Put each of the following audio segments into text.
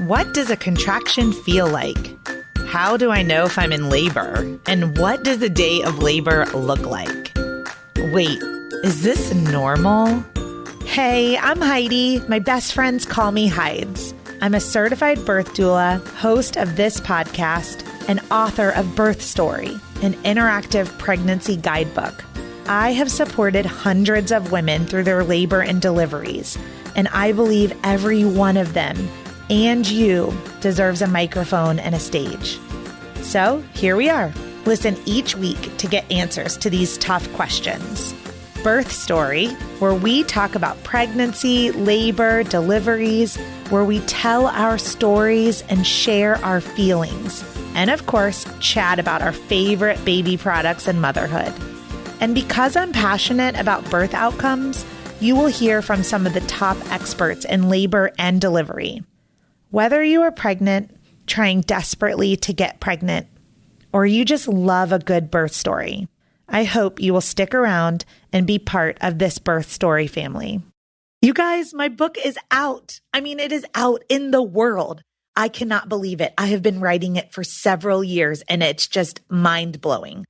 What does a contraction feel like? How do I know if I'm in labor? And what does the day of labor look like? Wait, is this normal? Hey, I'm Heidi. My best friends call me Hides. I'm a certified birth doula, host of this podcast, and author of Birth Story, an interactive pregnancy guidebook. I have supported hundreds of women through their labor and deliveries, and I believe every one of them and you deserves a microphone and a stage. So here we are. Listen each week to get answers to these tough questions. Birth Story, where we talk about pregnancy, labor, deliveries, where we tell our stories and share our feelings. And of course, chat about our favorite baby products and motherhood. And because I'm passionate about birth outcomes, you will hear from some of the top experts in labor and delivery. Whether you are pregnant, trying desperately to get pregnant, or you just love a good birth story, I hope you will stick around and be part of this birth story family. You guys, my book is out. It is out in the world. I cannot believe it. I have been writing it for several years, and it's just mind-blowing.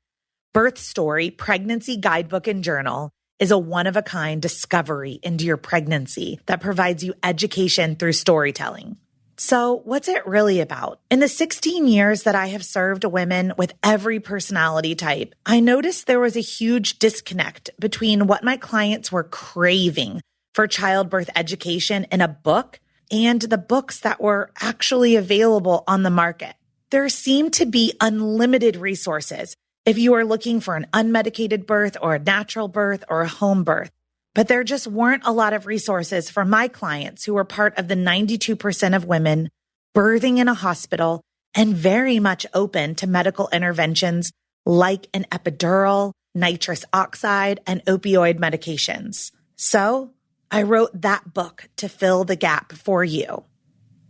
Birth Story, Pregnancy Guidebook and Journal is a one-of-a-kind discovery into your pregnancy that provides you education through storytelling. So what's it really about? In the 16 years that I have served women with every personality type, I noticed there was a huge disconnect between what my clients were craving for childbirth education in a book and the books that were actually available on the market. There seemed to be unlimited resources if you are looking for an unmedicated birth or a natural birth or a home birth. But there just weren't a lot of resources for my clients who were part of the 92% of women birthing in a hospital and very much open to medical interventions like an epidural, nitrous oxide, and opioid medications. So I wrote that book to fill the gap for you.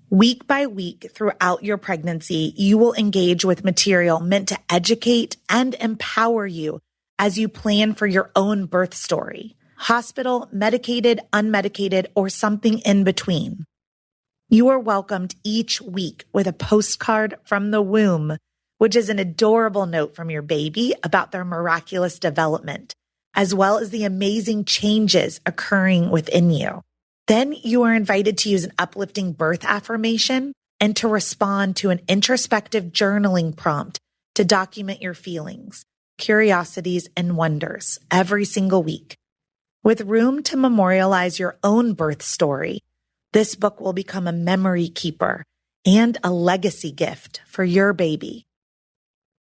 Week by week throughout your pregnancy, you will engage with material meant to educate and empower you as you plan for your own birth story. Hospital, medicated, unmedicated, or something in between. You are welcomed each week with a postcard from the womb, which is an adorable note from your baby about their miraculous development, as well as the amazing changes occurring within you. Then you are invited to use an uplifting birth affirmation and to respond to an introspective journaling prompt to document your feelings, curiosities, and wonders every single week. With room to memorialize your own birth story, this book will become a memory keeper and a legacy gift for your baby.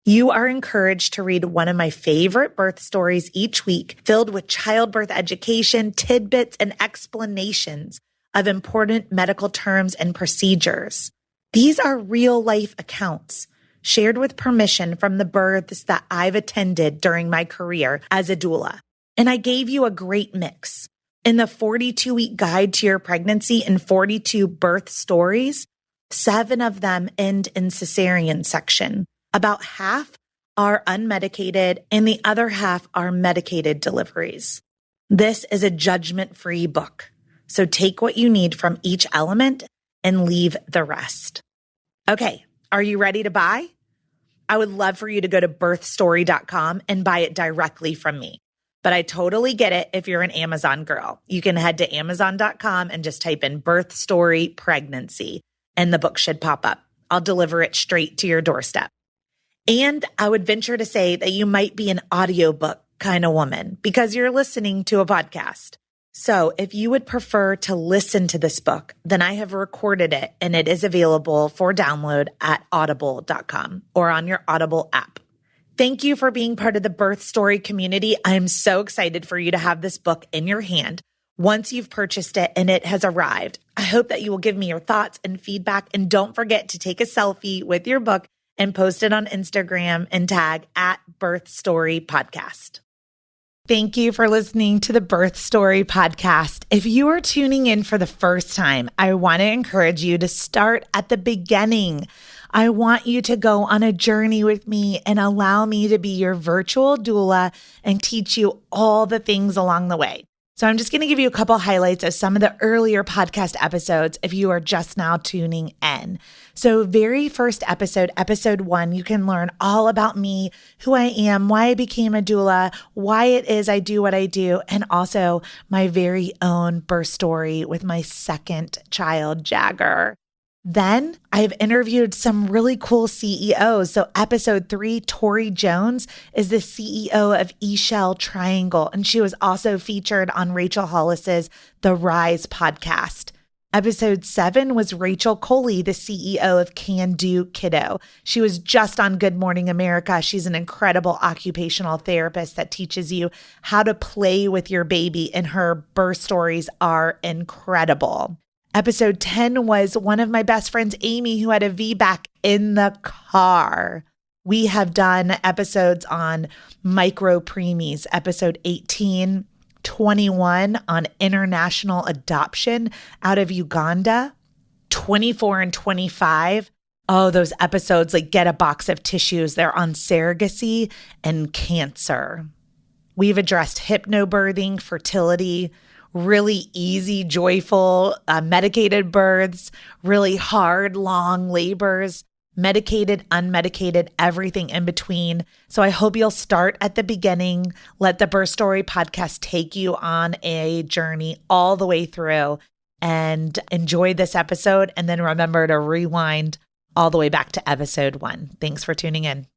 You are encouraged to read one of my favorite birth stories each week, filled with childbirth education, tidbits, and explanations of important medical terms and procedures. These are real-life accounts shared with permission from the births that I've attended during my career as a doula. And I gave you a great mix. In the 42-week guide to your pregnancy and 42 birth stories, 7 of them end in cesarean section. About half are unmedicated and the other half are medicated deliveries. This is a judgment-free book. So take what you need from each element and leave the rest. Okay, are you ready to buy? I would love for you to go to birthstory.com and buy it directly from me. But I totally get it if you're an Amazon girl. You can head to amazon.com and just type in birth story pregnancy, and the book should pop up. I'll deliver it straight to your doorstep. And I would venture to say that you might be an audiobook kind of woman because you're listening to a podcast. So if you would prefer to listen to this book, then I have recorded it and it is available for download at audible.com or on your Audible app. Thank you for being part of the Birth Story community. I am so excited for you to have this book in your hand once you've purchased it and it has arrived. I hope that you will give me your thoughts and feedback, and don't forget to take a selfie with your book and post it on Instagram and tag at Birth Story Podcast. Thank you for listening to the Birth Story Podcast. If you are tuning in for the first time, I want to encourage you to start at the beginning. I want you to go on a journey with me and allow me to be your virtual doula and teach you all the things along the way. So I'm just going to give you a couple highlights of some of the earlier podcast episodes if you are just now tuning in. So very first episode, episode 1, you can learn all about me, who I am, why I became a doula, why it is I do what I do, and also my very own birth story with my second child, Jagger. Then I've interviewed some really cool CEOs. So episode 3, Tori Jones is the CEO of eShell Triangle, and she was also featured on Rachel Hollis's The Rise podcast. Episode 7 was Rachel Coley, the CEO of Can Do Kiddo. She was just on Good Morning America. She's an incredible occupational therapist that teaches you how to play with your baby, and her birth stories are incredible. Episode 10 was one of my best friends, Amy, who had a VBAC in the car. We have done episodes on micro preemies, episode 18, 21 on international adoption out of Uganda, 24 and 25. Oh, those episodes like get a box of tissues. They're on surrogacy and cancer. We've addressed hypnobirthing, fertility, really easy, joyful, medicated births, really hard, long labors, medicated, unmedicated, everything in between. So I hope you'll start at the beginning. Let the Birth Story podcast take you on a journey all the way through and enjoy this episode. And then remember to rewind all the way back to episode 1. Thanks for tuning in.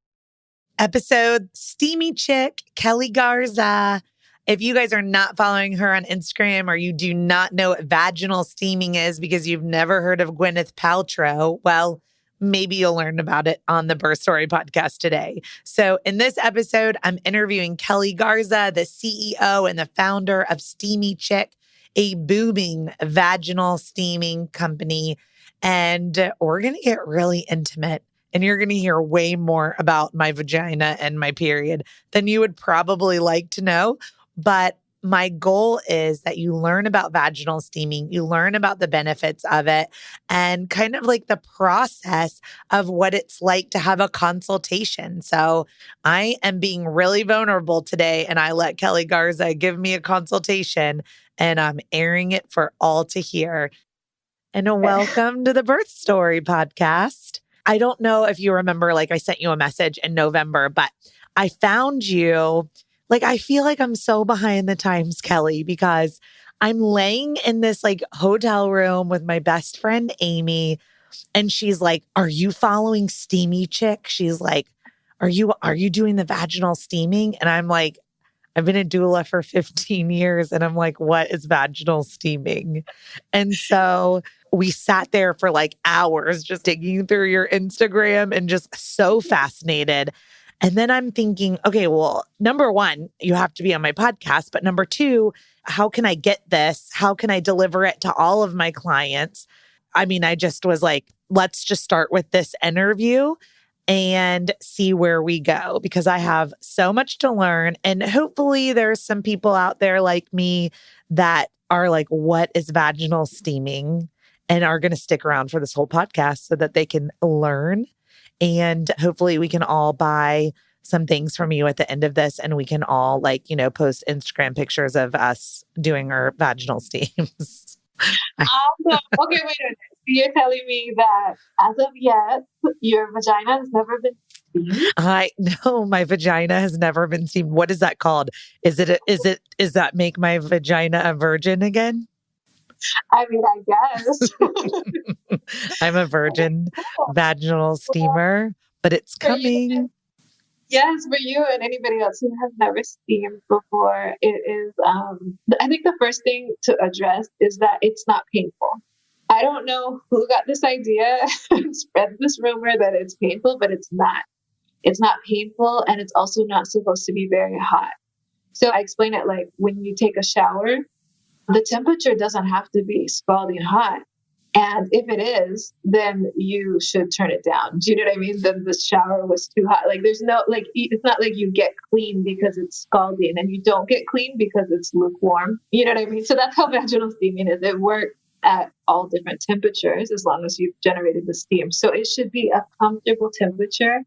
Episode Steamy Chick, Kelli Garza. If you guys are not following her on Instagram, or you do not know what vaginal steaming is because you've never heard of Gwyneth Paltrow, well, maybe you'll learn about it on the Birth Story podcast today. So in this episode, I'm interviewing Kelli Garza, the CEO and the founder of Steamy Chick, a booming vaginal steaming company. And we're going to get really intimate. And you're going to hear way more about my vagina and my period than you would probably like to know. But my goal is that you learn about vaginal steaming, you learn about the benefits of it, and kind of like the process of what it's like to have a consultation. So I am being really vulnerable today, and I let Kelli Garza give me a consultation, and I'm airing it for all to hear. And welcome to the Birth Story podcast. I don't know if you remember, like I sent you a message in November, but I found you. Like, I feel like I'm so behind the times, Kelli, because I'm laying in this like hotel room with my best friend, Amy. And she's like, "Are you following Steamy Chick?" She's like, are you doing the vaginal steaming? And I'm like, I've been a doula for 15 years. And I'm like, what is vaginal steaming? And so we sat there for like hours just digging through your Instagram and just so fascinated. And then I'm thinking, okay, well, number 1, you have to be on my podcast. But number 2, how can I get this? How can I deliver it to all of my clients? I mean, I just was like, let's just start with this interview and see where we go, because I have so much to learn. And hopefully there's some people out there like me that are like, what is vaginal steaming? And are going to stick around for this whole podcast so that they can learn. And hopefully we can all buy some things from you at the end of this, and we can all post Instagram pictures of us doing our vaginal steams. Okay, wait a minute. So you're telling me that as of yet, your vagina has never been steamed? No, my vagina has never been steamed. What is that called? Is that make my vagina a virgin again? I mean, I guess. I'm a virgin vaginal steamer, but it's coming. Yes, for you and anybody else who has never steamed before, it is, I think the first thing to address is that it's not painful. I don't know who got this idea and spread this rumor that it's painful, but it's not. It's not painful, and it's also not supposed to be very hot. So I explain it like when you take a shower, the temperature doesn't have to be scalding hot. And if it is, then you should turn it down. Do you know what I mean? Then the shower was too hot. Like there's no, like, it's not like you get clean because it's scalding, and you don't get clean because it's lukewarm. You know what I mean? So that's how vaginal steaming is. It works at all different temperatures as long as you've generated the steam. So it should be a comfortable temperature.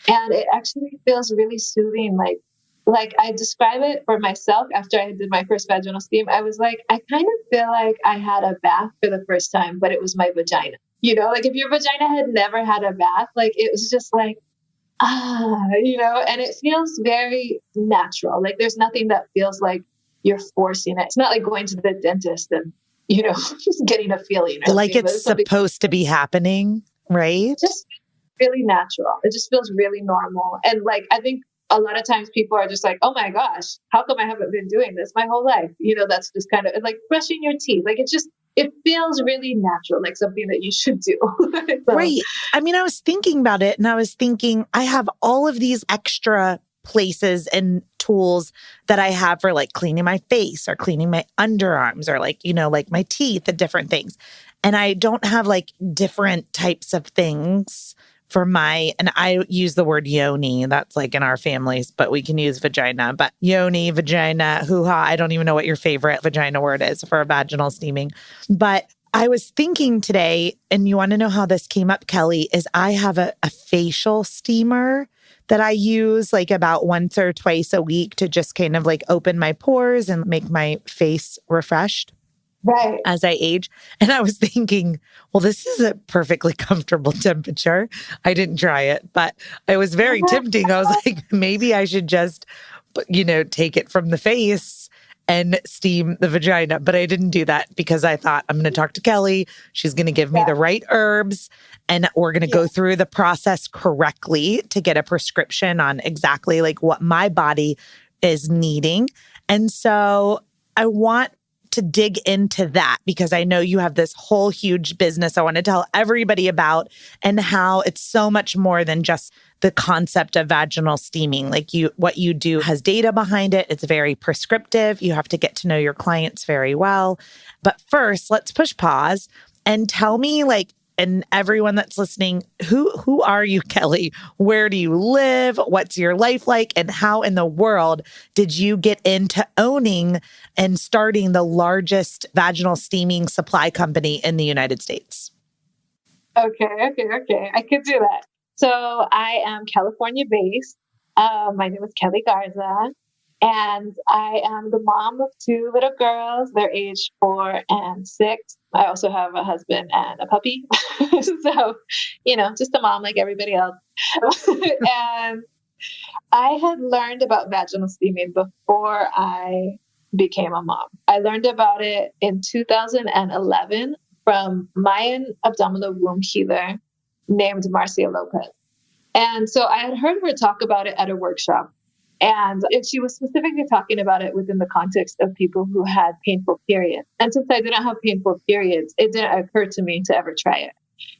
And it actually feels really soothing. Like like I describe it for myself after I did my first vaginal steam. I was like, I kind of feel like I had a bath for the first time, but it was my vagina. Like if your vagina had never had a bath, like it was just like, and it feels very natural. Like there's nothing that feels like you're forcing it. It's not like going to the dentist and, just getting a feeling or Like something, but it's it's something supposed to be happening, right? just really natural. It just feels really normal. And like, I think a lot of times people are just like, oh my gosh, how come I haven't been doing this my whole life? That's just kind of like brushing your teeth. Like it feels really natural, like something that you should do. So, Right. I mean, I was thinking about it and I was thinking, I have all of these extra places and tools that I have for like cleaning my face or cleaning my underarms or like, like my teeth and different things. And I don't have like different types of things for and I use the word yoni. That's like in our families, but we can use vagina. But yoni, vagina, hoo-ha. I don't even know what your favorite vagina word is for vaginal steaming. But I was thinking today, and you want to know how this came up, Kelli, is I have a facial steamer that I use like about once or twice a week to just kind of like open my pores and make my face refreshed. right. As I age. And I was thinking, well, this is a perfectly comfortable temperature. I didn't try it, but it was very tempting. I was like, maybe I should just, take it from the face and steam the vagina. But I didn't do that because I thought I'm going to talk to Kelli. She's going to give me the right herbs and we're going to go through the process correctly to get a prescription on exactly like what my body is needing. And so I want to dig into that because I know you have this whole huge business I want to tell everybody about and how it's so much more than just the concept of vaginal steaming. Like what you do has data behind it. It's very prescriptive. You have to get to know your clients very well. But first, let's push pause and tell me and everyone that's listening, who are you, Kelli? Where do you live? What's your life like? And how in the world did you get into owning and starting the largest vaginal steaming supply company in the United States? Okay. I could do that. So I am California based. My name is Kelli Garza. And I am the mom of two little girls. They're aged 4 and 6. I also have a husband and a puppy. So, just a mom like everybody else. And I had learned about vaginal steaming before I became a mom. I learned about it in 2011 from Mayan abdominal womb healer named Marcia Lopez. And so I had heard her talk about it at a workshop. And she was specifically talking about it within the context of people who had painful periods. And since I didn't have painful periods, it didn't occur to me to ever try it.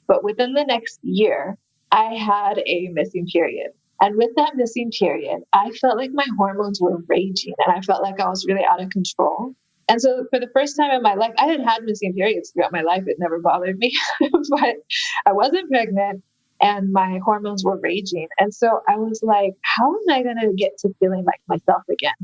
But within the next year, I had a missing period. And with that missing period, I felt like my hormones were raging and I felt like I was really out of control. And so for the first time in my life, I had missing periods throughout my life. It never bothered me, but I wasn't pregnant. And my hormones were raging. And so I was like, how am I going to get to feeling like myself again?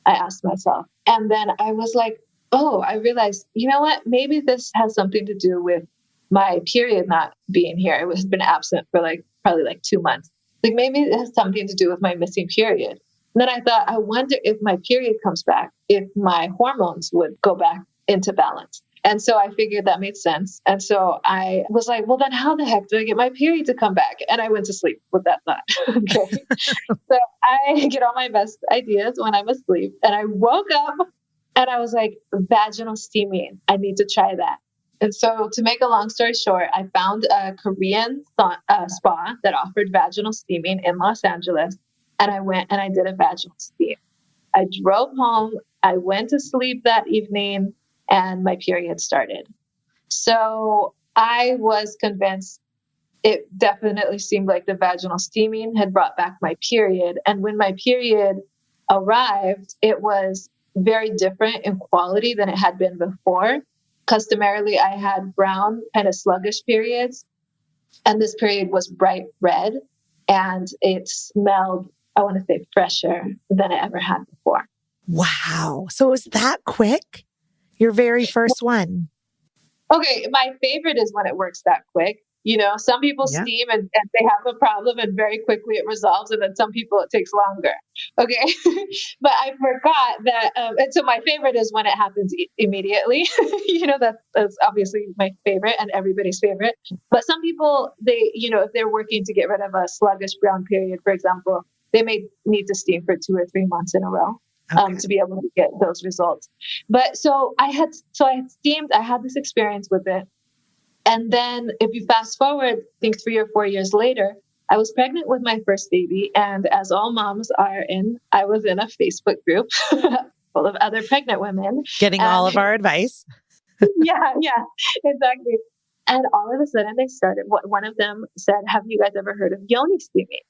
I asked myself. And then I was like, oh, I realized, you know what? Maybe this has something to do with my period not being here. It has been absent for probably 2 months. Like maybe it has something to do with my missing period. And then I thought, I wonder if my period comes back, if my hormones would go back into balance. And so I figured that made sense. And so I was like, well, then how the heck do I get my period to come back? And I went to sleep with that thought. Okay. So I get all my best ideas when I'm asleep. And I woke up and I was like, vaginal steaming. I need to try that. And so to make a long story short, I found a Korean spa that offered vaginal steaming in Los Angeles. And I went and I did a vaginal steam. I drove home. I went to sleep that evening. And my period started. So I was convinced it definitely seemed like the vaginal steaming had brought back my period. And when my period arrived, it was very different in quality than it had been before. Customarily, I had brown, kind of sluggish periods. And this period was bright red. And it smelled, I want to say, fresher than it ever had before. Wow. So it was that quick? Your very first one? Okay, my favorite is when it works that quick. Some people Yeah. steam and they have a problem and very quickly it resolves. And then some people it takes longer. Okay. But I forgot that. And so my favorite is when it happens immediately. That's obviously my favorite and everybody's favorite. But some people, if they're working to get rid of a sluggish brown period, for example, they may need to steam for 2 or 3 months in a row. Okay. To be able to get those results. But I had steamed, I had this experience with it. And then if you fast forward, I think 3 or 4 years later, I was pregnant with my first baby. And as all moms are I was in a Facebook group full of other pregnant women. Getting all of our advice. Yeah, exactly. And all of a sudden they started, one of them said, have you guys ever heard of yoni steaming?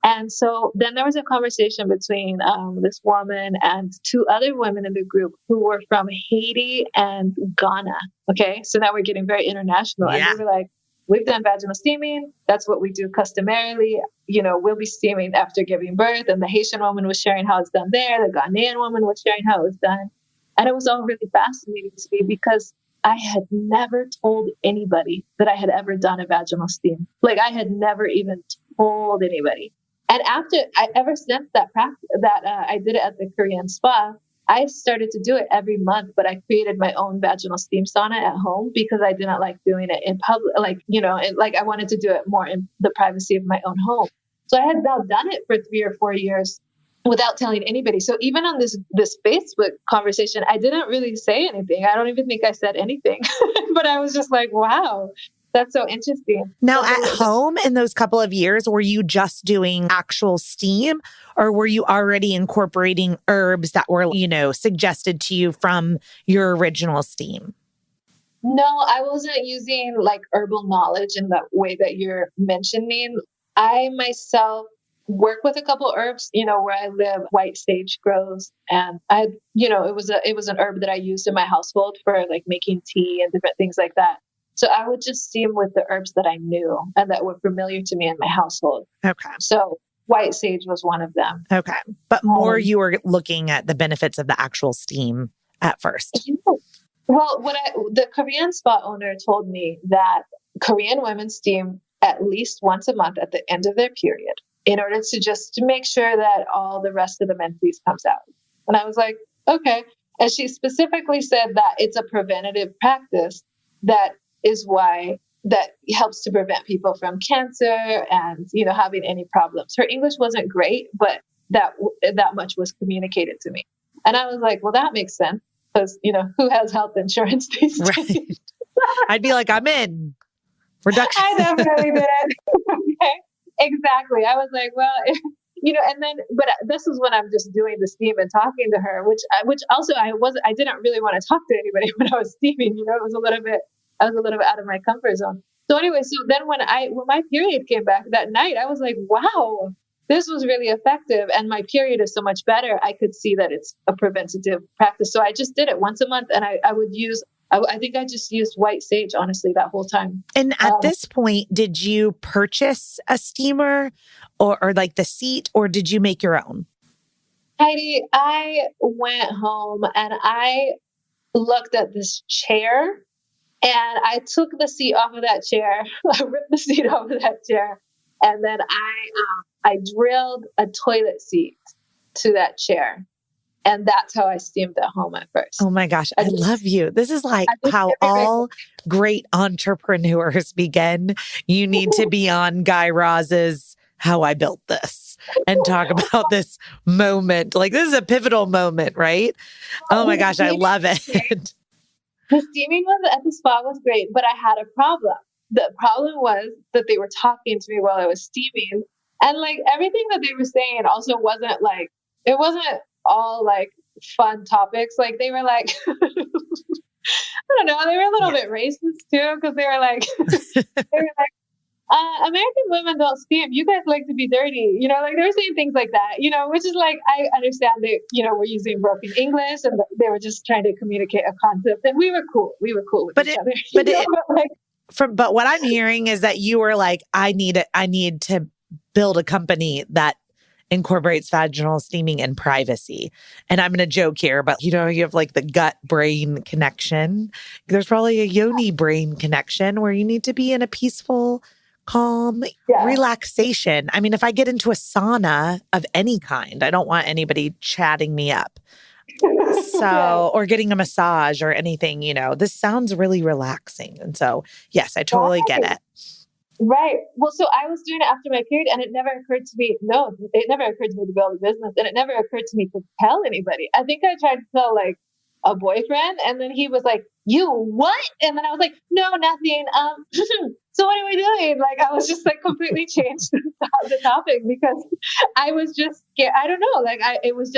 And so then there was a conversation between this woman and 2 other women in the group who were from Haiti and Ghana. Okay. So now we're getting very international. Yeah. And they were like, we've done vaginal steaming. That's what we do customarily. We'll be steaming after giving birth. And the Haitian woman was sharing how it's done there. The Ghanaian woman was sharing how it was done. And it was all really fascinating to me because I had never told anybody that I had ever done a vaginal steam. Like I had never even told anybody. And ever since that practice, I did it at the Korean spa, I started to do it every month, but I created my own vaginal steam sauna at home because I didn't like doing it in public, I wanted to do it more in the privacy of my own home. So I had now done it for 3 or 4 years without telling anybody. So even on this Facebook conversation, I didn't really say anything. I don't even think I said anything, but I was just like, wow, that's so interesting. Now at home in those couple of years, were you just doing actual steam or were you already incorporating herbs that were, suggested to you from your original steam? No, I wasn't using like herbal knowledge in the way that you're mentioning. I myself work with a couple herbs, where I live, white sage grows. And it was an herb that I used in my household for like making tea and different things like that. So I would just steam with the herbs that I knew and that were familiar to me in my household. Okay. So white sage was one of them. Okay. But more you were looking at the benefits of the actual steam at first. Well, the Korean spa owner told me that Korean women steam at least once a month at the end of their period in order to make sure that all the rest of the menses comes out. And I was like, okay. And she specifically said that it's a preventative practice that is why that helps to prevent people from cancer and, having any problems. Her English wasn't great, but that much was communicated to me. And I was like, well, that makes sense because, who has health insurance these days? Right. I'd be like, I'm in. Reduction. I definitely did it. Okay. Exactly. I was like, well, but this is when I'm just doing the steam and talking to her, which also I didn't really want to talk to anybody when I was steaming, I was a little bit out of my comfort zone. So anyway, then when my period came back that night, I was like, wow, this was really effective. And my period is so much better. I could see that it's a preventative practice. So I just did it once a month and I would use, I think I just used white sage, honestly, that whole time. And at this point, did you purchase a steamer or like the seat, or did you make your own? Heidi, I went home and I looked at this chair and I took the seat off of that chair. I ripped the seat off of that chair. And then I drilled a toilet seat to that chair. And that's how I steamed at home at first. Oh my gosh, I love you. This is like how all great entrepreneurs begin. You need to be on Guy Raz's How I Built This and talk about this moment. Like this is a pivotal moment, right? Oh my gosh, I love it. The steaming at the spa was great, but I had a problem. The problem was that they were talking to me while I was steaming. And like everything that they were saying also wasn't all like fun topics. Like they were like, I don't know, they were a little bit racist too, because they were like, American women don't steam. You guys like to be dirty. Like they were saying things like that, which is like, I understand that, we're using broken English and they were just trying to communicate a concept and we were cool. We were cool with each other. But what I'm hearing is that you were like, I need to build a company that incorporates vaginal steaming and privacy. And I'm going to joke here, but you have like the gut brain connection. There's probably a yoni brain connection where you need to be in a peaceful, calm relaxation. I mean, if I get into a sauna of any kind, I don't want anybody chatting me up. So, or getting a massage or anything, this sounds really relaxing. And so, yes, I totally get it. Right. Well, so I was doing it after my period and it never occurred to me to build a business and it never occurred to me to tell anybody. I think I tried to tell like a boyfriend and then he was like, "You what?" And then I was like, "No, nothing. So what are we doing?" Like I was just like completely changed the topic because I was just scared. I don't know. Like it was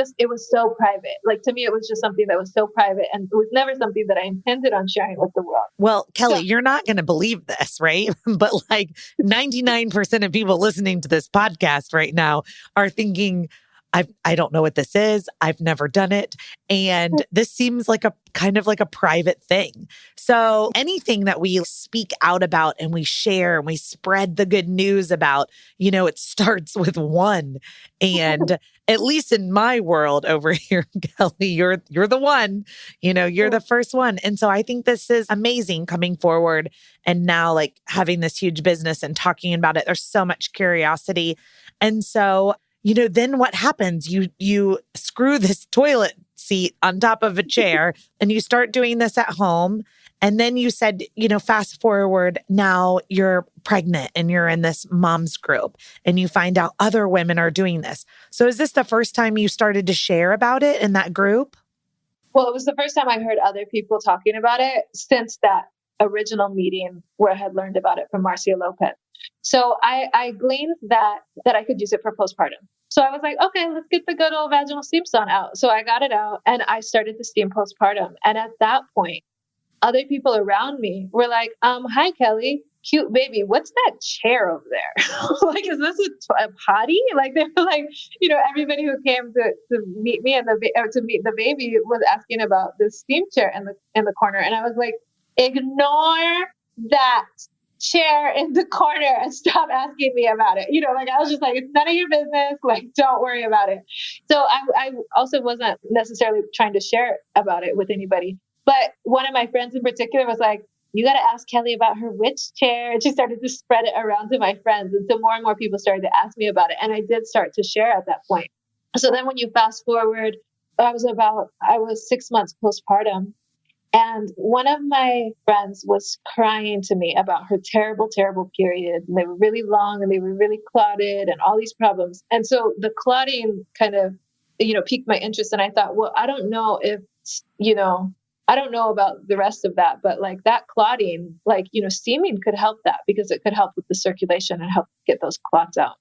so private. Like to me, it was just something that was so private and it was never something that I intended on sharing with the world. Well, Kelli, you're not going to believe this, right? But like 99% of people listening to this podcast right now are thinking, I don't know what this is. I've never done it. And this seems like a kind of like a private thing. So anything that we speak out about and we share and we spread the good news about, it starts with one. And at least in my world over here, Kelli, you're the one, you're the first one. And so I think this is amazing coming forward and now like having this huge business and talking about it. There's so much curiosity. And so then what happens? You screw this toilet seat on top of a chair and you start doing this at home. And then you said, fast forward, now you're pregnant and you're in this mom's group and you find out other women are doing this. So is this the first time you started to share about it in that group? Well, it was the first time I heard other people talking about it since that original meeting where I had learned about it from Marcia Lopez. So I gleaned that I could use it for postpartum. So I was like, okay, let's get the good old vaginal steam sauna out. So I got it out and I started to steam postpartum. And at that point, other people around me were like, "Hi, Kelli, cute baby. What's that chair over there? Like, is this a potty?" Like they were like, everybody who came to meet me and to meet the baby was asking about this steam chair in the corner. And I was like, ignore that chair in the corner and stop asking me about it. Like I was just like, it's none of your business. Like, don't worry about it. So I also wasn't necessarily trying to share about it with anybody. But one of my friends in particular was like, "You got to ask Kelli about her witch chair." And she started to spread it around to my friends. And so more and more people started to ask me about it. And I did start to share at that point. So then when you fast forward, I was 6 months postpartum. And one of my friends was crying to me about her terrible, terrible period. And they were really long and they were really clotted and all these problems. And so the clotting kind of, piqued my interest. And I thought, well, I don't know about the rest of that, but like that clotting, steaming could help that because it could help with the circulation and help get those clots out.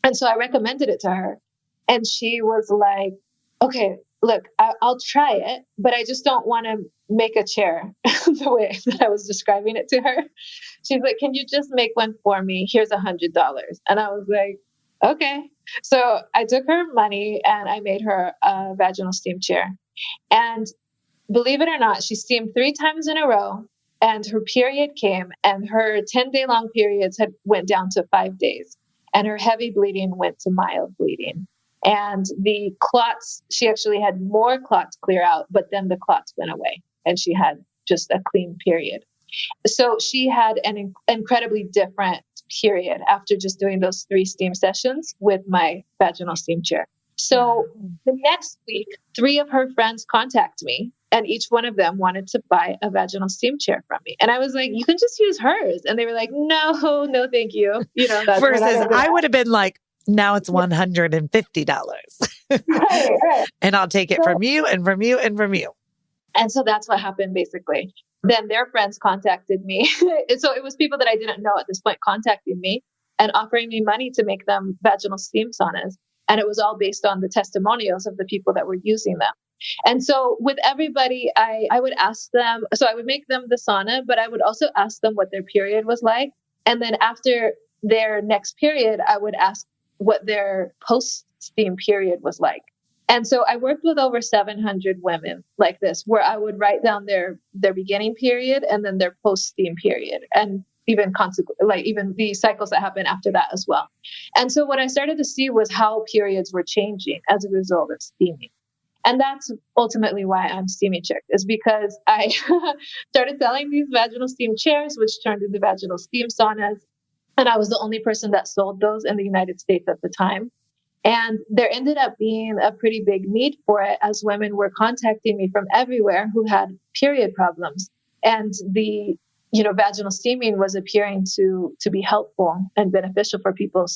And so I recommended it to her. And she was like, "Okay, look, I'll try it, but I just don't want to make a chair the way that I was describing it to her." She's like, "Can you just make one for me? Here's $100. And I was like, okay. So I took her money and I made her a vaginal steam chair. And believe it or not, she steamed 3 times in a row and her period came and her 10-day long periods went down to 5 days and her heavy bleeding went to mild bleeding. And the clots, she actually had more clots clear out, but then the clots went away and she had just a clean period. So she had an incredibly different period after just doing those 3 steam sessions with my vaginal steam chair. So the next week, 3 of her friends contacted me and each one of them wanted to buy a vaginal steam chair from me. And I was like, "You can just use hers." And they were like, no, thank you. That's versus I would have been like, now it's $150. Right. And I'll take it from you and from you and from you. And so that's what happened basically. Then their friends contacted me. And so it was people that I didn't know at this point contacting me and offering me money to make them vaginal steam saunas. And it was all based on the testimonials of the people that were using them. And so with everybody, I would ask them, so I would make them the sauna, but I would also ask them what their period was like. And then after their next period, I would ask what their post-steam period was like. And so I worked with over 700 women like this, where I would write down their beginning period and then their post-steam period. And even the cycles that happen after that as well. And so what I started to see was how periods were changing as a result of steaming. And that's ultimately why I'm Steamy Chick, is because I started selling these vaginal steam chairs, which turned into vaginal steam saunas. And I was the only person that sold those in the United States at the time. And there ended up being a pretty big need for it, as women were contacting me from everywhere who had period problems. And the vaginal steaming was appearing to be helpful and beneficial for people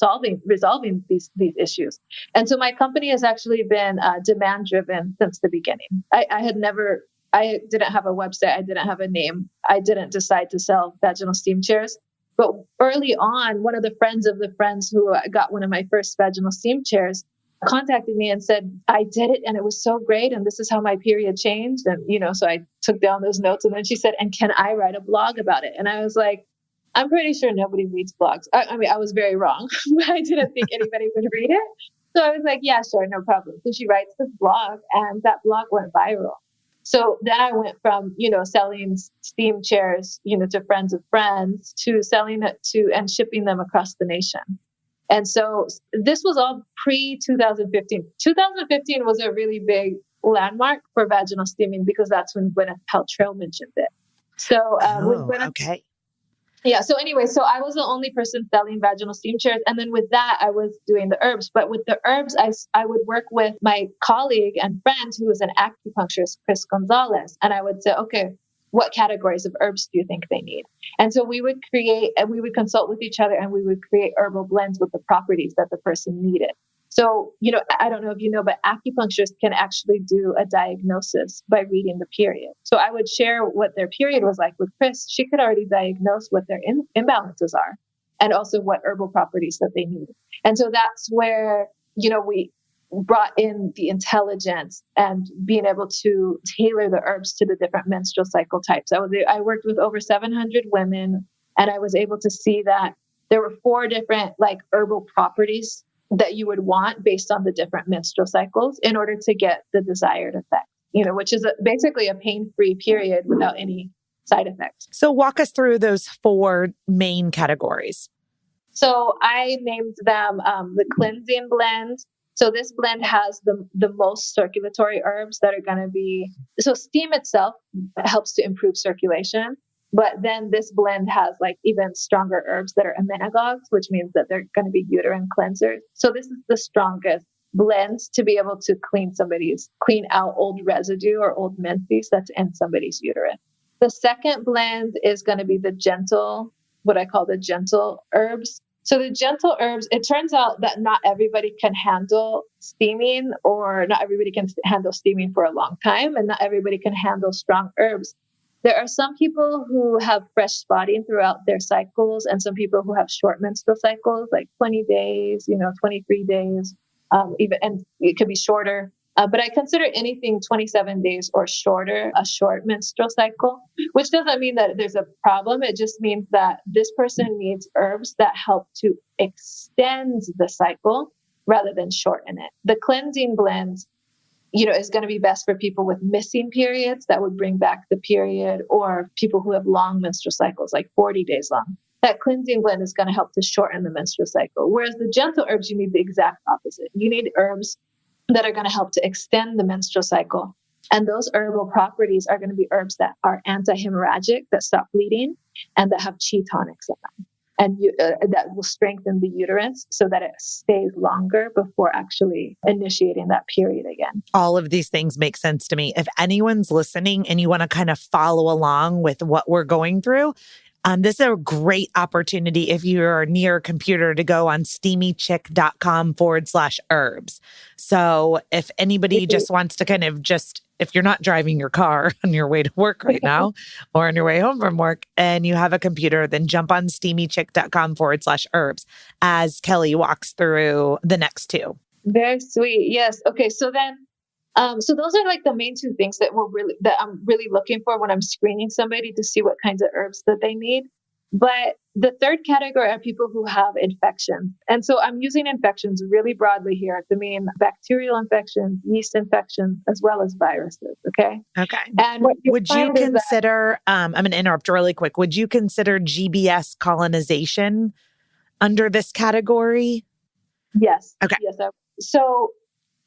resolving these issues. And so my company has actually been demand driven since the beginning. I didn't have a website. I didn't have a name. I didn't decide to sell vaginal steam chairs. But early on, one of the friends who got one of my first vaginal steam chairs contacted me and said, I did it and it was so great. And this is how my period changed. And, so I took down those notes. And then she said, and can I write a blog about it? And I was like, I'm pretty sure nobody reads blogs. I mean, I was very wrong, but I didn't think anybody would read it. So I was like, yeah, sure, no problem. So she writes this blog, and that blog went viral. So then I went from, selling steam chairs, to friends of friends, to selling it to and shipping them across the nation. And so this was all pre-2015. 2015 was a really big landmark for vaginal steaming because that's when Gwyneth Paltrow mentioned it. So okay. Yeah. So anyway, so I was the only person selling vaginal steam chairs. And then with that, I was doing the herbs. But with the herbs, I would work with my colleague and friend who was an acupuncturist, Chris Gonzalez. And I would say, okay, what categories of herbs do you think they need? And so we would consult with each other, and we would create herbal blends with the properties that the person needed. So, I don't know if you know, but acupuncturists can actually do a diagnosis by reading the period. So I would share what their period was like with Chris. She could already diagnose what their imbalances are and also what herbal properties that they need. And so that's where, we brought in the intelligence and being able to tailor the herbs to the different menstrual cycle types. I worked with over 700 women, and I was able to see that there were 4 different herbal properties that you would want based on the different menstrual cycles in order to get the desired effect, which is basically a pain-free period without any side effects. So walk us through those 4 main categories. So I named them the cleansing blend. So this blend has the most circulatory herbs that are going to be, so steam itself helps to improve circulation. But then this blend has even stronger herbs that are emmenagogues, which means that they're going to be uterine cleansers. So this is the strongest blend to be able to clean out old residue or old menses that's in somebody's uterus. The second blend is going to be what I call the gentle herbs. So the gentle herbs, it turns out that not everybody can handle steaming, or not everybody can handle steaming for a long time, and not everybody can handle strong herbs. There are some people who have fresh spotting throughout their cycles, and some people who have short menstrual cycles, like 20 days, 23 days, and it could be shorter. But I consider anything 27 days or shorter a short menstrual cycle, which doesn't mean that there's a problem. It just means that this person needs herbs that help to extend the cycle rather than shorten it. The cleansing blend, is going to be best for people with missing periods that would bring back the period, or people who have long menstrual cycles, like 40 days long. That cleansing blend is going to help to shorten the menstrual cycle. Whereas the gentle herbs, you need the exact opposite. You need herbs that are going to help to extend the menstrual cycle. And those herbal properties are going to be herbs that are anti-hemorrhagic, that stop bleeding, and that have chi tonics in them. And that will strengthen the uterus so that it stays longer before actually initiating that period again. All of these things make sense to me. If anyone's listening and you want to kind of follow along with what we're going through, this is a great opportunity if you're near a computer to go on steamychick.com/herbs. So if anybody just wants to if you're not driving your car on your way to work right now or on your way home from work and you have a computer, then jump on steamychick.com/herbs as Kelli walks through the next 2. Very sweet. Yes. Okay. So then, so those are the main 2 things that I'm really looking for when I'm screening somebody to see what kinds of herbs that they need. But the third category are people who have infections. And so I'm using infections really broadly here to mean bacterial infections, yeast infections, as well as viruses. Okay. Okay. And what you Would you find is that, consider, I'm going to interrupt really quick. Would you consider GBS colonization under this category? yes, Okay. yes. So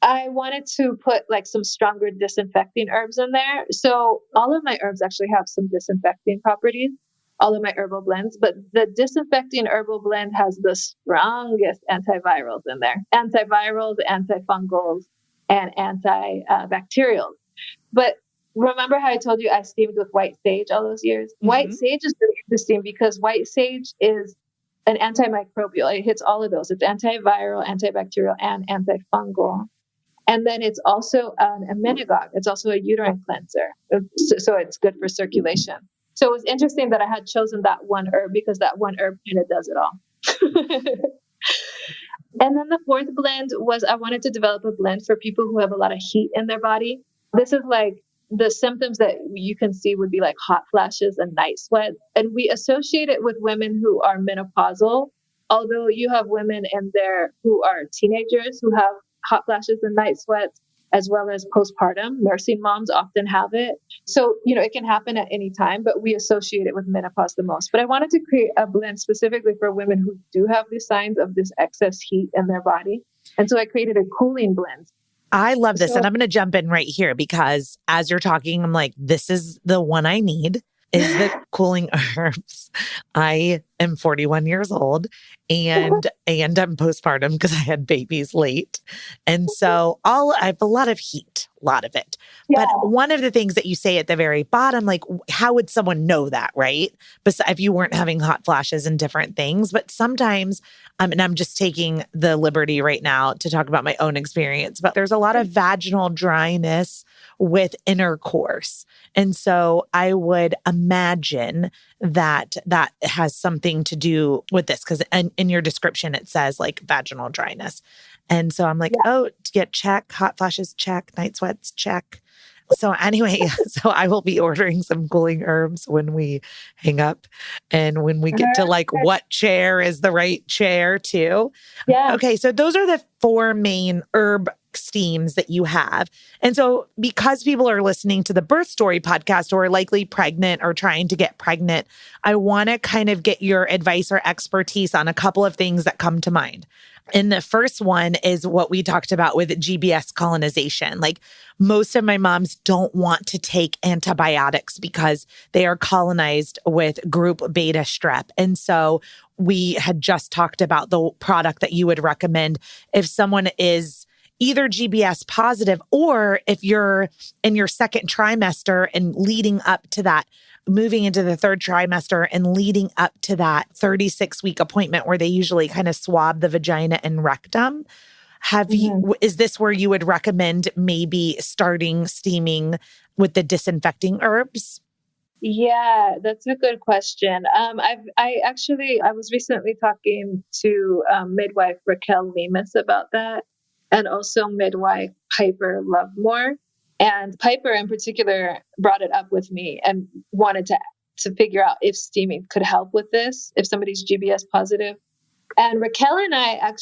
I wanted to put like some stronger disinfecting herbs in there. So all of my herbs actually have some disinfecting properties, all of my herbal blends, but the disinfecting herbal blend has the strongest antivirals in there, antivirals, antifungals, and antibacterials. But remember how I told you I steamed with white sage all those years? White sage is really interesting because white sage is an antimicrobial. It hits all of those. It's antiviral, antibacterial, and antifungal. And then it's also a menagogue. It's also a uterine cleanser. So it's good for circulation. So it was interesting that I had chosen that one herb because that one herb kind of does it all. And then the fourth blend was I wanted to develop a blend for people who have a lot of heat in their body. This is like the symptoms that you can see would be like hot flashes and night sweats. And we associate it with women who are menopausal, although you have women in there who are teenagers who have hot flashes and night sweats, as well as postpartum. Nursing moms often have it. So, it can happen at any time, but we associate it with menopause the most. But I wanted to create a blend specifically for women who do have these signs of this excess heat in their body. And so I created a cooling blend. I love this. And I'm going to jump in right here because as you're talking, I'm like, this is the one I need is the cooling herbs. I am 41 years old and I'm postpartum because I had babies late. And so I have a lot of heat, a lot of it. Yeah. But one of the things that you say at the very bottom, like, how would someone know that, right? But if you weren't having hot flashes and different things, but sometimes, and I'm just taking the liberty right now to talk about my own experience, but there's a lot of vaginal dryness with intercourse. And so I would imagine that has something to do with this because in your description, it says like vaginal dryness. And so I'm like, check, hot flashes, check, night sweats, check. So anyway, so I will be ordering some cooling herbs when we hang up and when we get to like what chair is the right chair too. Yeah. Okay. So those are the 4 main herb steams that you have. And so because people are listening to the Birth Story podcast or likely pregnant or trying to get pregnant, I want to kind of get your advice or expertise on a couple of things that come to mind. And the first one is what we talked about with GBS colonization. Like most of my moms don't want to take antibiotics because they are colonized with group beta strep. And so we had just talked about the product that you would recommend if someone is either GBS positive or if you're in your second trimester and leading up to that, moving into the third trimester and leading up to that 36-week appointment where they usually kind of swab the vagina and rectum. Is this where you would recommend maybe starting steaming with the disinfecting herbs? Yeah, that's a good question. I was recently talking to midwife Raquel Lemus about that, and also midwife Piper Lovemore. And Piper in particular brought it up with me and wanted to figure out if steaming could help with this, if somebody's GBS positive. And Raquel and I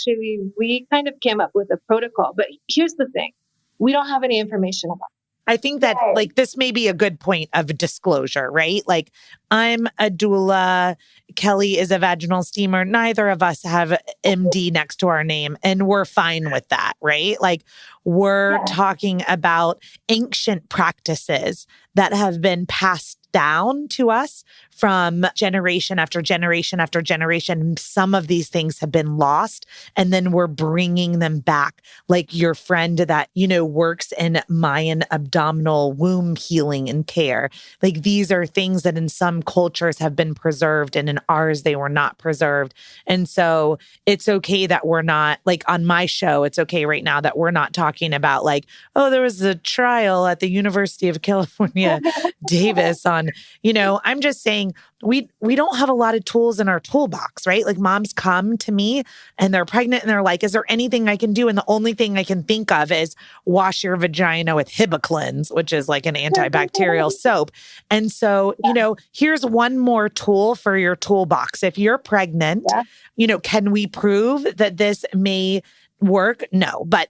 we kind of came up with a protocol. But here's the thing. We don't have any information about it. I think that like this may be a good point of disclosure, right? Like I'm a doula, Kelli is a vaginal steamer. Neither of us have MD next to our name and we're fine with that, right? Like we're talking about ancient practices that have been passed down to us from generation after generation after generation. Some of these things have been lost and then we're bringing them back. Like your friend that, works in Mayan abdominal womb healing and care. Like these are things that in some cultures have been preserved and in ours, they were not preserved. And so it's okay that we're not like on my show, it's okay right now that we're not talking about like, oh, there was a trial at the University of California, Davis on on, I'm just saying we don't have a lot of tools in our toolbox, right? Like moms come to me and they're pregnant and they're like, is there anything I can do? And the only thing I can think of is wash your vagina with Hibiclens, which is like an antibacterial soap. And so, here's one more tool for your toolbox. If you're pregnant, can we prove that this may work? No, but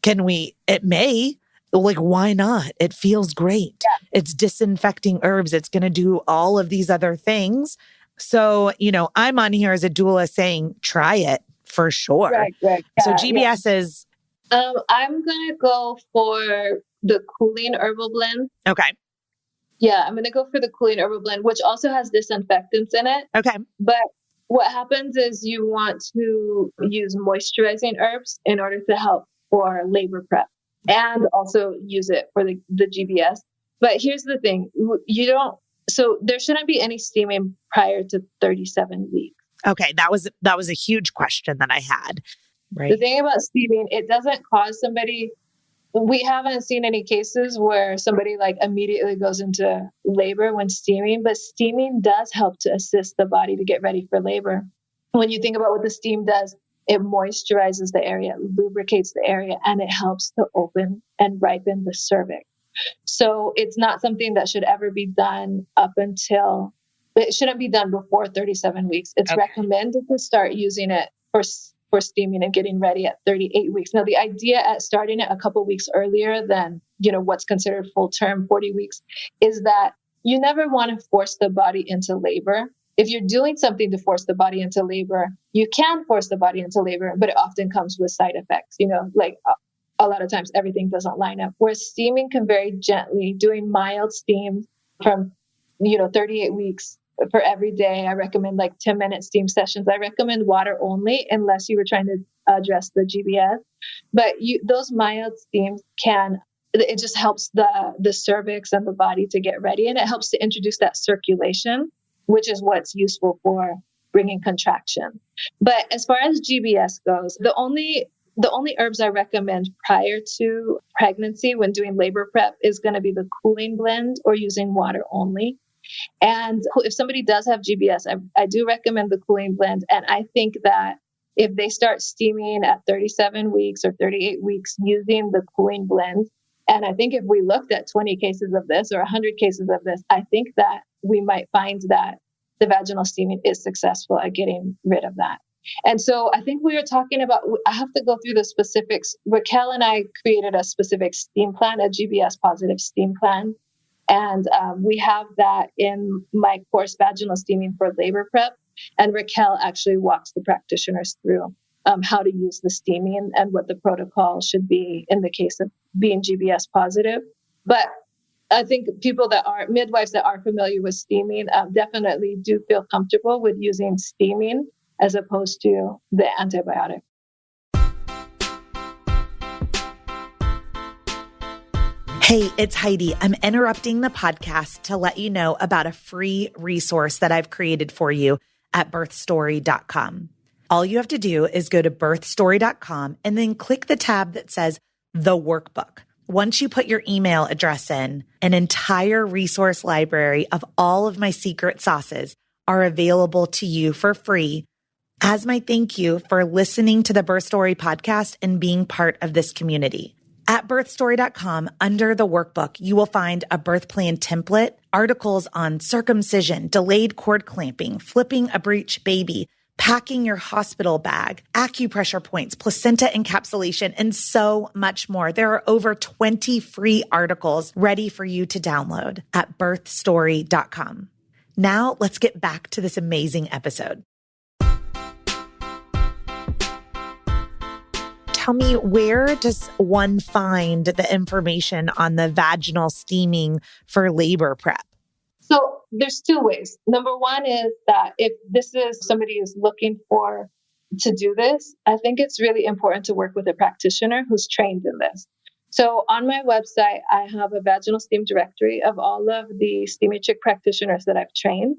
it may. Like, why not? It feels great. Yeah. It's disinfecting herbs. It's going to do all of these other things. So, I'm on here as a doula saying, try it for sure. Right. Yeah, so GBS is... I'm going to go for the cooling herbal blend. Okay. Yeah, I'm going to go for the cooling herbal blend, which also has disinfectants in it. Okay. But what happens is you want to use moisturizing herbs in order to help for labor prep. And also use it for the GBS. But here's the thing. So there shouldn't be any steaming prior to 37 weeks. Okay. That was a huge question that I had. Right. The thing about steaming, it doesn't cause somebody, we haven't seen any cases where somebody like immediately goes into labor when steaming, but steaming does help to assist the body to get ready for labor. When you think about what the steam does, it moisturizes the area, lubricates the area, and it helps to open and ripen the cervix. So it's not something that should ever be done it shouldn't be done before 37 weeks. It's recommended to start using it for steaming and getting ready at 38 weeks. Now, the idea at starting it a couple weeks earlier than, what's considered full term, 40 weeks, is that you never want to force the body into labor. If you're doing something to force the body into labor, you can force the body into labor, but it often comes with side effects. Like a lot of times everything doesn't line up. Whereas steaming can very gently, doing mild steam from, 38 weeks for every day. I recommend like 10-minute steam sessions. I recommend water only unless you were trying to address the GBS. But those mild steams it just helps the cervix and the body to get ready. And it helps to introduce that circulation, which is what's useful for bringing contraction. But as far as GBS goes, the only herbs I recommend prior to pregnancy when doing labor prep is going to be the cooling blend or using water only. And if somebody does have GBS, I do recommend the cooling blend. And I think that if they start steaming at 37 weeks or 38 weeks using the cooling blend, and I think if we looked at 20 cases of this or 100 cases of this, I think that we might find that the vaginal steaming is successful at getting rid of that. And so I think we were talking about, I have to go through the specifics. Raquel and I created a specific steam plan, a GBS positive steam plan. And we have that in my course, Vaginal Steaming for Labor Prep. And Raquel actually walks the practitioners through how to use the steaming and what the protocol should be in the case of being GBS positive. But I think midwives that are familiar with steaming definitely do feel comfortable with using steaming as opposed to the antibiotic. Hey, it's Heidi. I'm interrupting the podcast to let you know about a free resource that I've created for you at birthstory.com. All you have to do is go to birthstory.com and then click the tab that says The Workbook. Once you put your email address in, an entire resource library of all of my secret sauces are available to you for free as my thank you for listening to the Birth Story podcast and being part of this community. At birthstory.com, under the workbook, you will find a birth plan template, articles on circumcision, delayed cord clamping, flipping a breech baby, packing your hospital bag, acupressure points, placenta encapsulation, and so much more. There are over 20 free articles ready for you to download at birthstory.com. Now let's get back to this amazing episode. Tell me, where does one find the information on the vaginal steaming for labor prep? So there's two ways. Number one is that if this is somebody who's looking to do this, I think it's really important to work with a practitioner who's trained in this. So on my website, I have a vaginal steam directory of all of the Steamy Chick practitioners that I've trained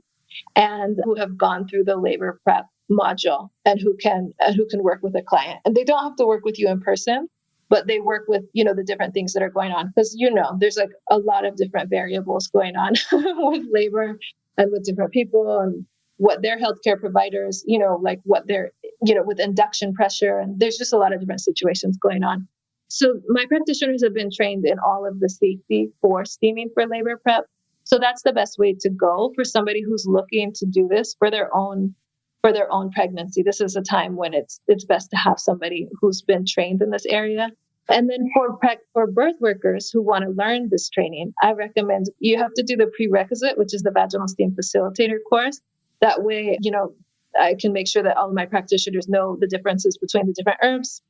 and who have gone through the labor prep module and who can work with a client. And they don't have to work with you in person, but they work with, the different things that are going on. Because, there's like a lot of different variables going on with labor and with different people and what their healthcare providers, like what they're, with induction pressure. And there's just a lot of different situations going on. So my practitioners have been trained in all of the safety for steaming for labor prep. So that's the best way to go for somebody who's looking to do this for their own pregnancy. This is a time when it's best to have somebody who's been trained in this area. And then for birth workers who want to learn this training, I recommend you have to do the prerequisite, which is the vaginal steam facilitator course. That way, I can make sure that all of my practitioners know the differences between the different herbs,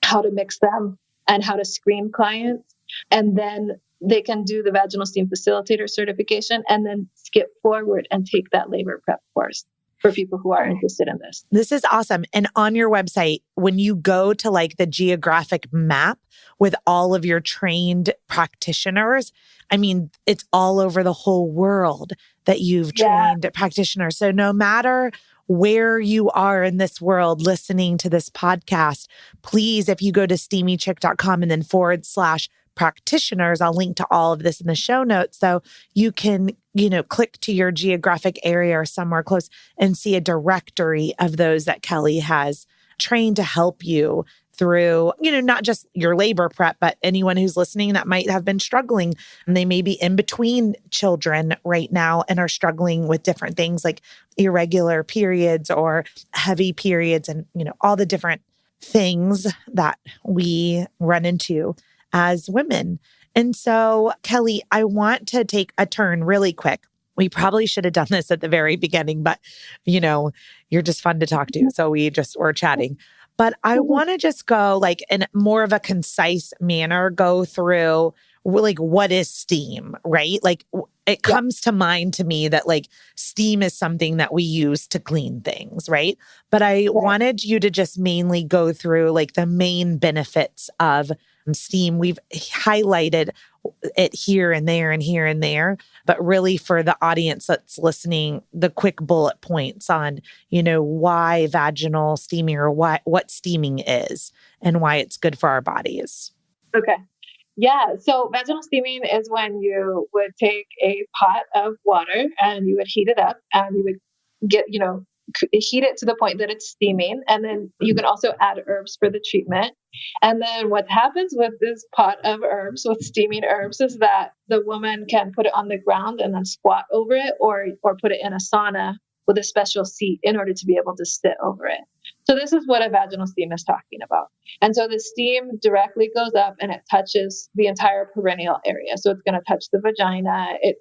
how to mix them, and how to screen clients. And then they can do the vaginal steam facilitator certification and then skip forward and take that labor prep course for people who are interested in this. This is awesome. And on your website, when you go to like the geographic map with all of your trained practitioners, I mean, it's all over the whole world that you've trained practitioners. So no matter where you are in this world listening to this podcast, please, if you go to steamychick.com and then /practitioners, I'll link to all of this in the show notes. So you can, click to your geographic area or somewhere close and see a directory of those that Kelli has trained to help you through, not just your labor prep, but anyone who's listening that might have been struggling. And they may be in between children right now and are struggling with different things like irregular periods or heavy periods and, all the different things that we run into as women. And so, Kelli, I want to take a turn really quick. We probably should have done this at the very beginning, but, you're just fun to talk to. So we're chatting. But I want to just go like in more of a concise manner, go through like what is steam, right? Like it comes to mind to me that like steam is something that we use to clean things, right? But I wanted you to just mainly go through like the main benefits of steam. We've highlighted it here and there and here and there, but really for the audience that's listening, the quick bullet points on, why vaginal steaming or what steaming is and why it's good for our bodies. Okay. Yeah. So vaginal steaming is when you would take a pot of water and you would heat it up and you would get, heat it to the point that it's steaming. And then you can also add herbs for the treatment. And then what happens with this pot of herbs, with steaming herbs, is that the woman can put it on the ground and then squat over it or put it in a sauna with a special seat in order to be able to sit over it. So this is what a vaginal steam is talking about. And so the steam directly goes up and it touches the entire perineal area. So it's going to touch the vagina. It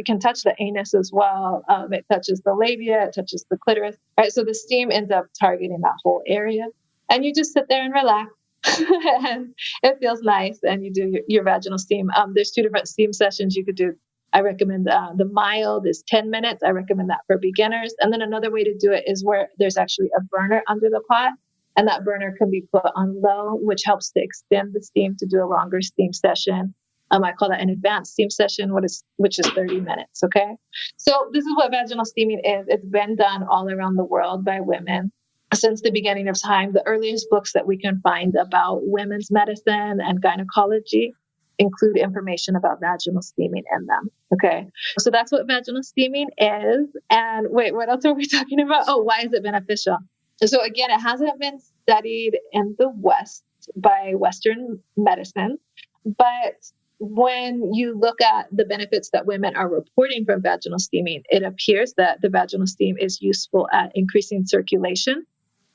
can touch the anus as well. It touches the labia. It touches the clitoris. Right. So the steam ends up targeting that whole area. And you just sit there and relax. And it feels nice. And you do your vaginal steam. There's 2 different steam sessions you could do. I recommend the mild is 10 minutes. I recommend that for beginners. And then another way to do it is where there's actually a burner under the pot. And that burner can be put on low, which helps to extend the steam to do a longer steam session. I call that an advanced steam session, which is 30 minutes. Okay. So this is what vaginal steaming is. It's been done all around the world by women since the beginning of time. The earliest books that we can find about women's medicine and gynecology include information about vaginal steaming in them. Okay. So that's what vaginal steaming is. And wait, what else are we talking about? Oh, why is it beneficial? So again, it hasn't been studied in the West by Western medicine, but when you look at the benefits that women are reporting from vaginal steaming, it appears that the vaginal steam is useful at increasing circulation.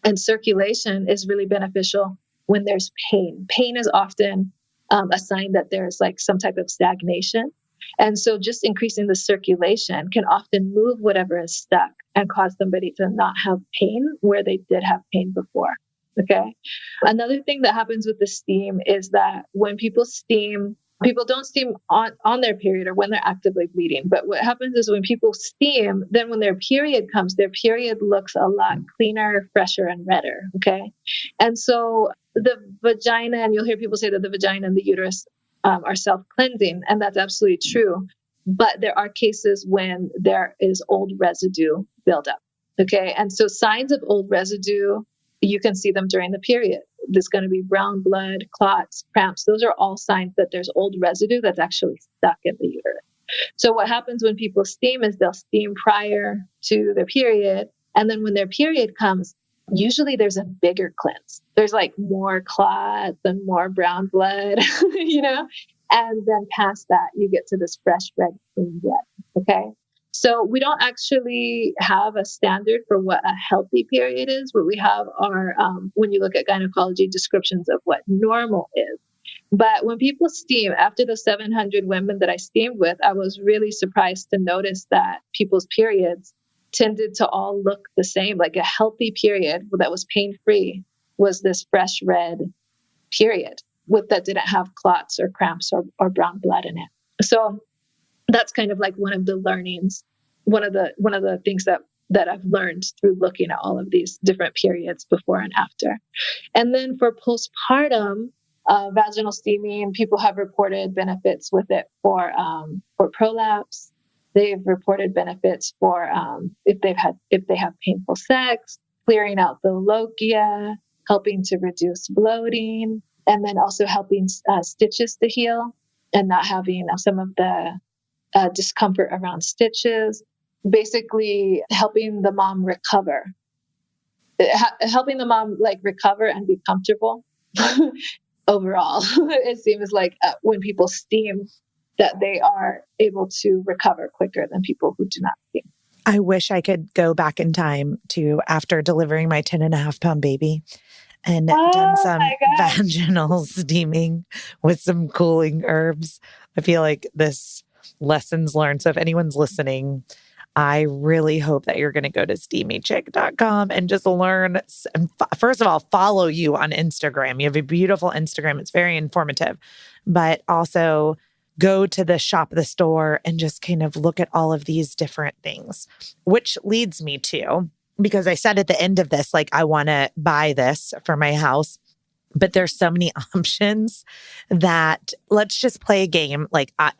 And circulation is really beneficial when there's pain. Pain is often a sign that there's like some type of stagnation. And so just increasing the circulation can often move whatever is stuck and cause somebody to not have pain where they did have pain before. Okay. Another thing that happens with the steam is that when people steam, people don't steam on their period or when they're actively bleeding. But what happens is when people steam, then when their period comes, their period looks a lot cleaner, fresher, and redder. Okay. And so the vagina, and you'll hear people say that the vagina and the uterus are self-cleansing, and that's absolutely true. But there are cases when there is old residue buildup. Okay. And so signs of old residue, you can see them during the period. there's going to be brown blood, clots, cramps. Those are all signs that there's old residue that's actually stuck in the uterus. So what happens when people steam is they'll steam prior to their period. And then when their period comes, usually there's a bigger cleanse. There's like more clots and more brown blood, and then past that, you get to this fresh red clean blood. Okay. So we don't actually have a standard for what a healthy period is. What we have are, when you look at gynecology, descriptions of what normal is. But when people steam, after the 700 women that I steamed with, I was really surprised to notice that people's periods tended to all look the same. Like a healthy period that was pain-free was this fresh red period that didn't have clots or cramps or brown blood in it. So that's kind of like one of the learnings, one of the things that I've learned through looking at all of these different periods before and after. And then for postpartum, vaginal steaming, people have reported benefits with it for prolapse. They've reported benefits for if they have painful sex, clearing out the lochia, helping to reduce bloating, and then also helping stitches to heal and not having some of the discomfort around stitches. Basically, helping the mom recover, helping the mom recover and be comfortable. Overall, it seems like when people steam, that they are able to recover quicker than people who do not steam. I wish I could go back in time to after delivering my 10.5-pound baby and done some vaginal steaming with some cooling herbs. I feel like this lessons learned. So if anyone's listening, I really hope that you're going to go to steamychick.com and just learn. And first of all, follow you on Instagram. You have a beautiful Instagram. It's very informative, but also go to the shop, the store, and just kind of look at all of these different things, which leads me to, because I said at the end of this, I want to buy this for my house. But there's so many options that let's just play a game.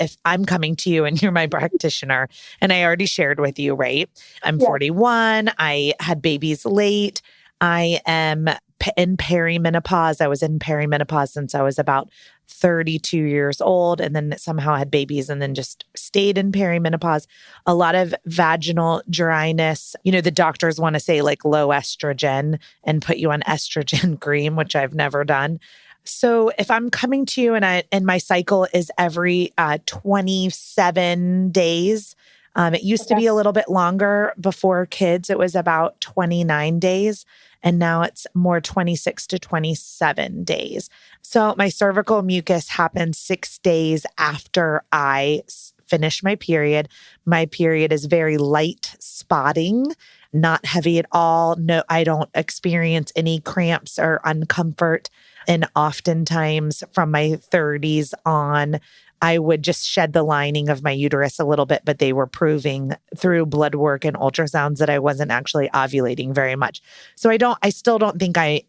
If I'm coming to you and you're my practitioner, and I already shared with you, right? I'm 41. I had babies late. I am in perimenopause. I was in perimenopause since I was about 32 years old, and then somehow had babies and then just stayed in perimenopause. A lot of vaginal dryness. The doctors want to say low estrogen and put you on estrogen cream, which I've never done. So if I'm coming to you and my cycle is every 27 days, it used to be a little bit longer before kids. It was about 29 days. And now it's more 26 to 27 days. So my cervical mucus happens 6 days after I finish my period. My period is very light spotting, not heavy at all. No, I don't experience any cramps or uncomfort. And oftentimes from my 30s on, I would just shed the lining of my uterus a little bit, but they were proving through blood work and ultrasounds that I wasn't actually ovulating very much. So I still don't think I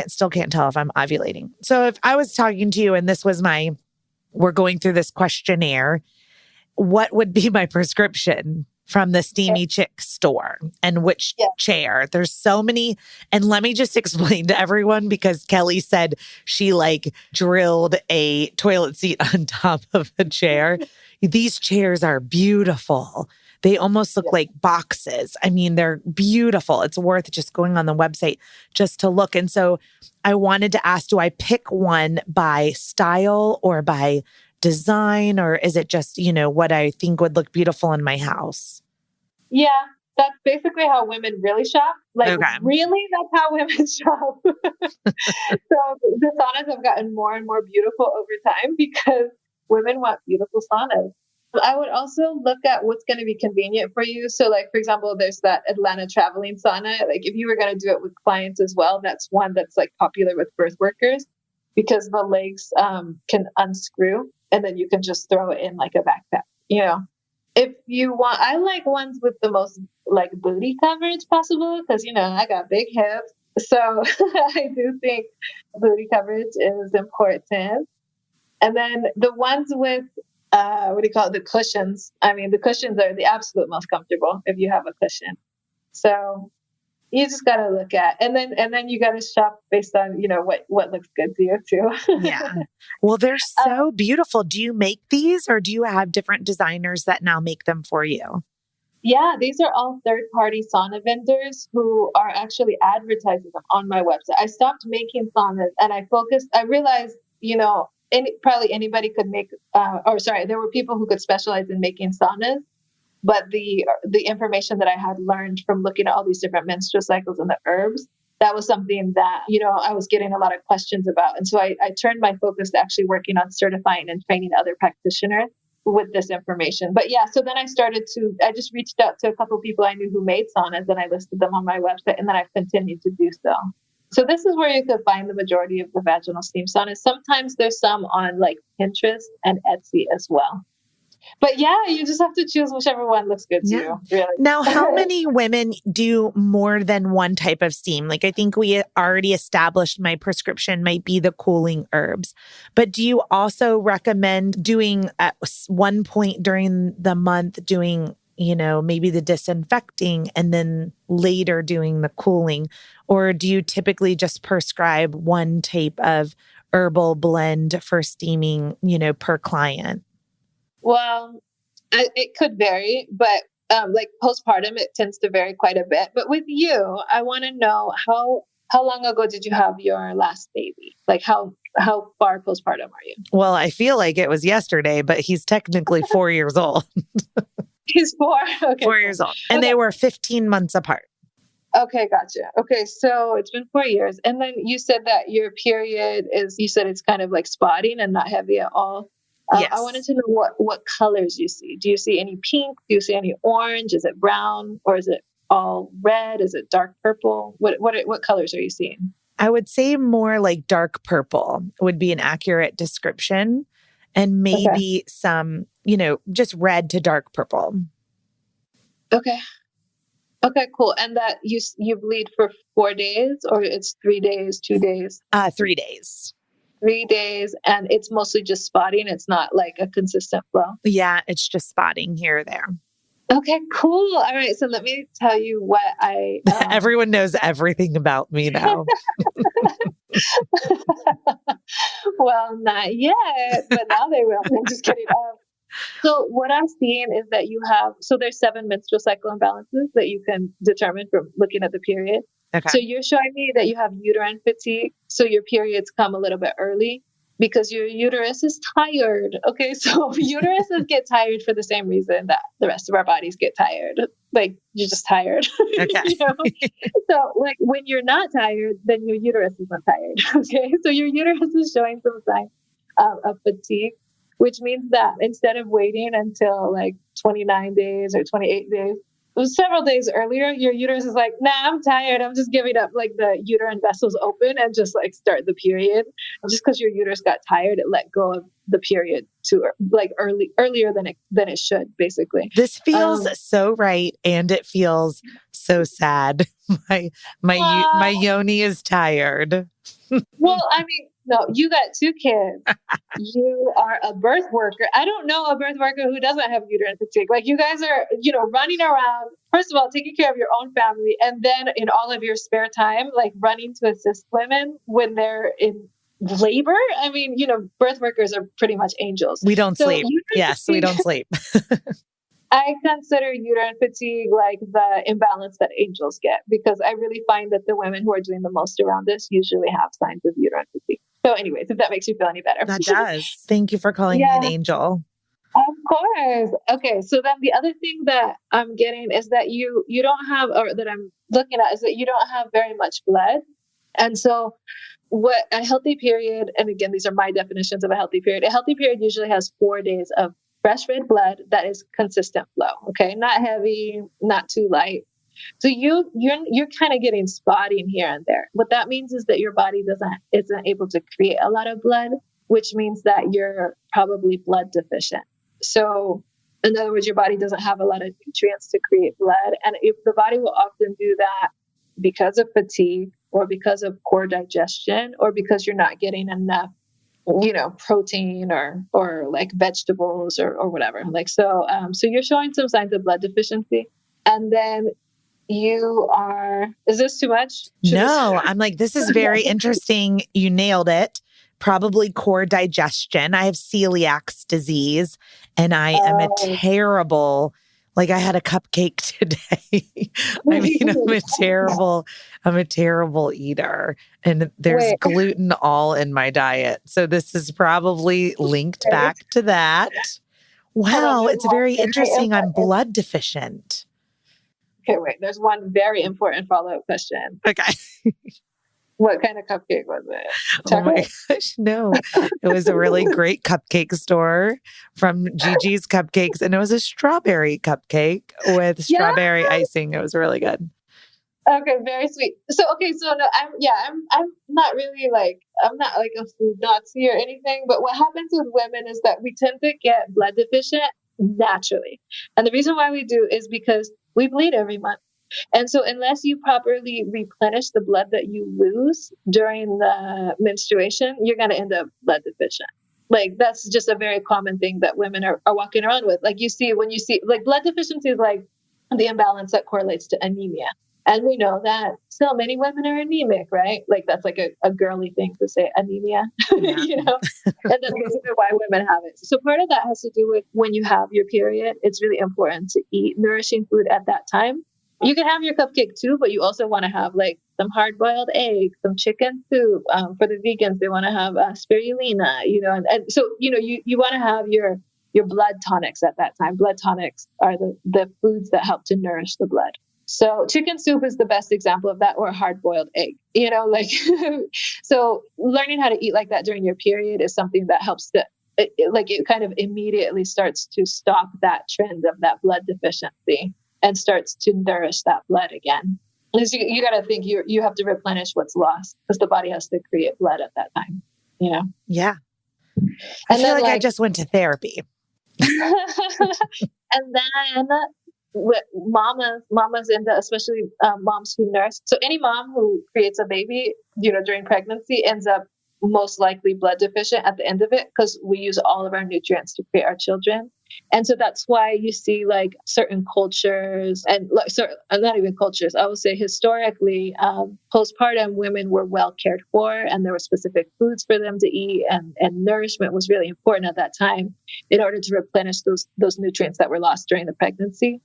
still can't tell if I'm ovulating. So if I was talking to you and this was we're going through this questionnaire, what would be my prescription from the Steamy Chick store and which chair? There's so many. And let me just explain to everyone, because Kelli said she drilled a toilet seat on top of a chair. These chairs are beautiful. They almost look like boxes. I mean, they're beautiful. It's worth just going on the website just to look. And so I wanted to ask, do I pick one by style or by design, or is it just, what I think would look beautiful in my house? Yeah, that's basically how women really shop. Really, that's how women shop. So the saunas have gotten more and more beautiful over time because women want beautiful saunas. I would also look at what's going to be convenient for you. So for example, there's that Atlanta traveling sauna. If you were going to do it with clients as well, that's one that's popular with birth workers because the legs can unscrew and then you can just throw it in like a backpack, If you want, I like ones with the most booty coverage possible because, I got big hips. So I do think booty coverage is important. And then the ones with, the cushions. I mean, the cushions are the absolute most comfortable if you have a cushion. So You just got to look at, and then you got to shop based on, what looks good to you too. Yeah. Well, they're Um, so beautiful. Do you make these or do you have different designers that now make them for you? yeah, these are all third-party sauna vendors who are actually advertising them on my website. I stopped making saunas and I realized, probably anybody could make, or sorry, there were people who could specialize in making saunas. But the information that I had learned from looking at all these different menstrual cycles and the herbs, that was something that, I was getting a lot of questions about. And so I turned my focus to actually working on certifying and training other practitioners with this information. But yeah, so then I just reached out to a couple of people I knew who made saunas and I listed them on my website, and then I've continued to do so. So this is where you could find the majority of the vaginal steam saunas. Sometimes there's some on like Pinterest and Etsy as well. But yeah, you just have to choose whichever one looks good to Yeah. you, really. Now, how many women do more than one type of steam? Like, I think we already established my prescription might be the cooling herbs, but do you also recommend doing at one point during the month, doing, maybe the disinfecting and then later doing the cooling? Or do you typically just prescribe one type of herbal blend for steaming, per client? Well, it could vary, but like postpartum, it tends to vary quite a bit. But with you, I want to know how long ago did you have your last baby? Like how far postpartum are you? Well, I feel like it was yesterday, but he's technically 4 years old. He's 4. Okay, 4 years old. And okay. they were 15 months apart. Okay, gotcha. Okay, so it's been 4 years, and then you said that your period is. You said it's kind of like spotting and not heavy at all. I wanted Yes. to know what colors you see. Do you see any pink? Do you see any orange? Is it brown or is it all red? Is it dark purple? What colors are you seeing? I would say more like dark purple would be an accurate description. And Okay. maybe some, just red to dark purple. Okay. Okay. Cool. And that you bleed for 4 days, or it's 3 days, 2 days, 3 days. 3 days, and it's mostly just spotting. It's not like a consistent flow. Yeah, it's just spotting here or there. Okay. Cool. All right. So let me tell you what I Everyone knows everything about me now. well, not yet, but now they will. I'm just kidding. So what I'm seeing is that there's 7 menstrual cycle imbalances that you can determine from looking at the period. Okay. So you're showing me that you have uterine fatigue. So your periods come a little bit early because your uterus is tired. Okay. So uteruses get tired for the same reason that the rest of our bodies get tired. Like you're just tired. Okay. So like when you're not tired, then your uterus isn't tired. Okay. So your uterus is showing some signs of fatigue, which means that instead of waiting until like 29 days or 28 days, several days earlier, your uterus is like, nah, I'm tired. I'm just giving up. Like the uterine vessels open and just like start the period. Just because your uterus got tired, it let go of the period to like earlier than it should, basically. This feels so right, and it feels so sad. My yoni is tired. Well, I mean, no, you got 2 kids. You are a birth worker. I don't know a birth worker who doesn't have uterine fatigue. Like you guys are, running around, first of all, taking care of your own family. And then in all of your spare time, like running to assist women when they're in labor. I mean, birth workers are pretty much angels. We don't sleep. Yes, we fatigue, don't sleep. I consider uterine fatigue like the imbalance that angels get, because I really find that the women who are doing the most around this usually have signs of uterine fatigue. So anyways, if that makes you feel any better. That does. Thank you for calling me an angel. Of course. Okay. So then the other thing that I'm getting is that you don't have, or that I'm looking at, is that you don't have very much blood. And so what a healthy period, and again, these are my definitions of a healthy period usually has 4 days of fresh red blood that is consistent flow. Okay. Not heavy, not too light. So you're kind of getting spotting here and there. What that means is that your body isn't able to create a lot of blood, which means that you're probably blood deficient. So in other words, your body doesn't have a lot of nutrients to create blood. And if the body will often do that because of fatigue or because of poor digestion or because you're not getting enough, protein or like vegetables or whatever. Like, so you're showing some signs of blood deficiency. And then is this too much? No, I'm like, this is very interesting. You nailed it. Probably core digestion. I have celiac disease and I am a terrible, like I had a cupcake today. I mean, I'm a terrible eater and there's gluten all in my diet. So this is probably linked back to that. Wow, it's very interesting. I'm blood deficient. Okay, wait. There's one very important follow-up question. Okay. What kind of cupcake was it? Chocolate? Oh my gosh, no. It was a really great cupcake store from Gigi's Cupcakes, and it was a strawberry cupcake with strawberry icing. It was really good. Okay, very sweet. So no, I'm not really like, I'm not like a food Nazi or anything, but what happens with women is that we tend to get blood deficient naturally. And the reason why we do is because we bleed every month. And so unless you properly replenish the blood that you lose during the menstruation, you're going to end up blood deficient. Like that's just a very common thing that women are walking around with. Like when you see like blood deficiency is like the imbalance that correlates to anemia. And we know that so many women are anemic, right? Like that's like a girly thing to say, anemia, you know? And that's basically why women have it. So part of that has to do with when you have your period, it's really important to eat nourishing food at that time. You can have your cupcake too, but you also want to have like some hard-boiled eggs, some chicken soup. For the vegans, they want to have spirulina, you know, and so, you know, you want to have your blood tonics at that time. Blood tonics are the foods that help to nourish the blood. So chicken soup is the best example of that, or a hard-boiled egg, you know, like, so learning how to eat like that during your period is something that helps to, it kind of immediately starts to stop that trend of that blood deficiency and starts to nourish that blood again. Because you got to think you have to replenish what's lost because the body has to create blood at that time, you know? Yeah. I feel like I just went to therapy. And then with mamas into, especially moms who nurse. So any mom who creates a baby, you know, during pregnancy ends up most likely blood deficient at the end of it because we use all of our nutrients to create our children. And so that's why you see like certain cultures and like, not even cultures, I would say historically, postpartum women were well cared for and there were specific foods for them to eat and nourishment was really important at that time in order to replenish those nutrients that were lost during the pregnancy.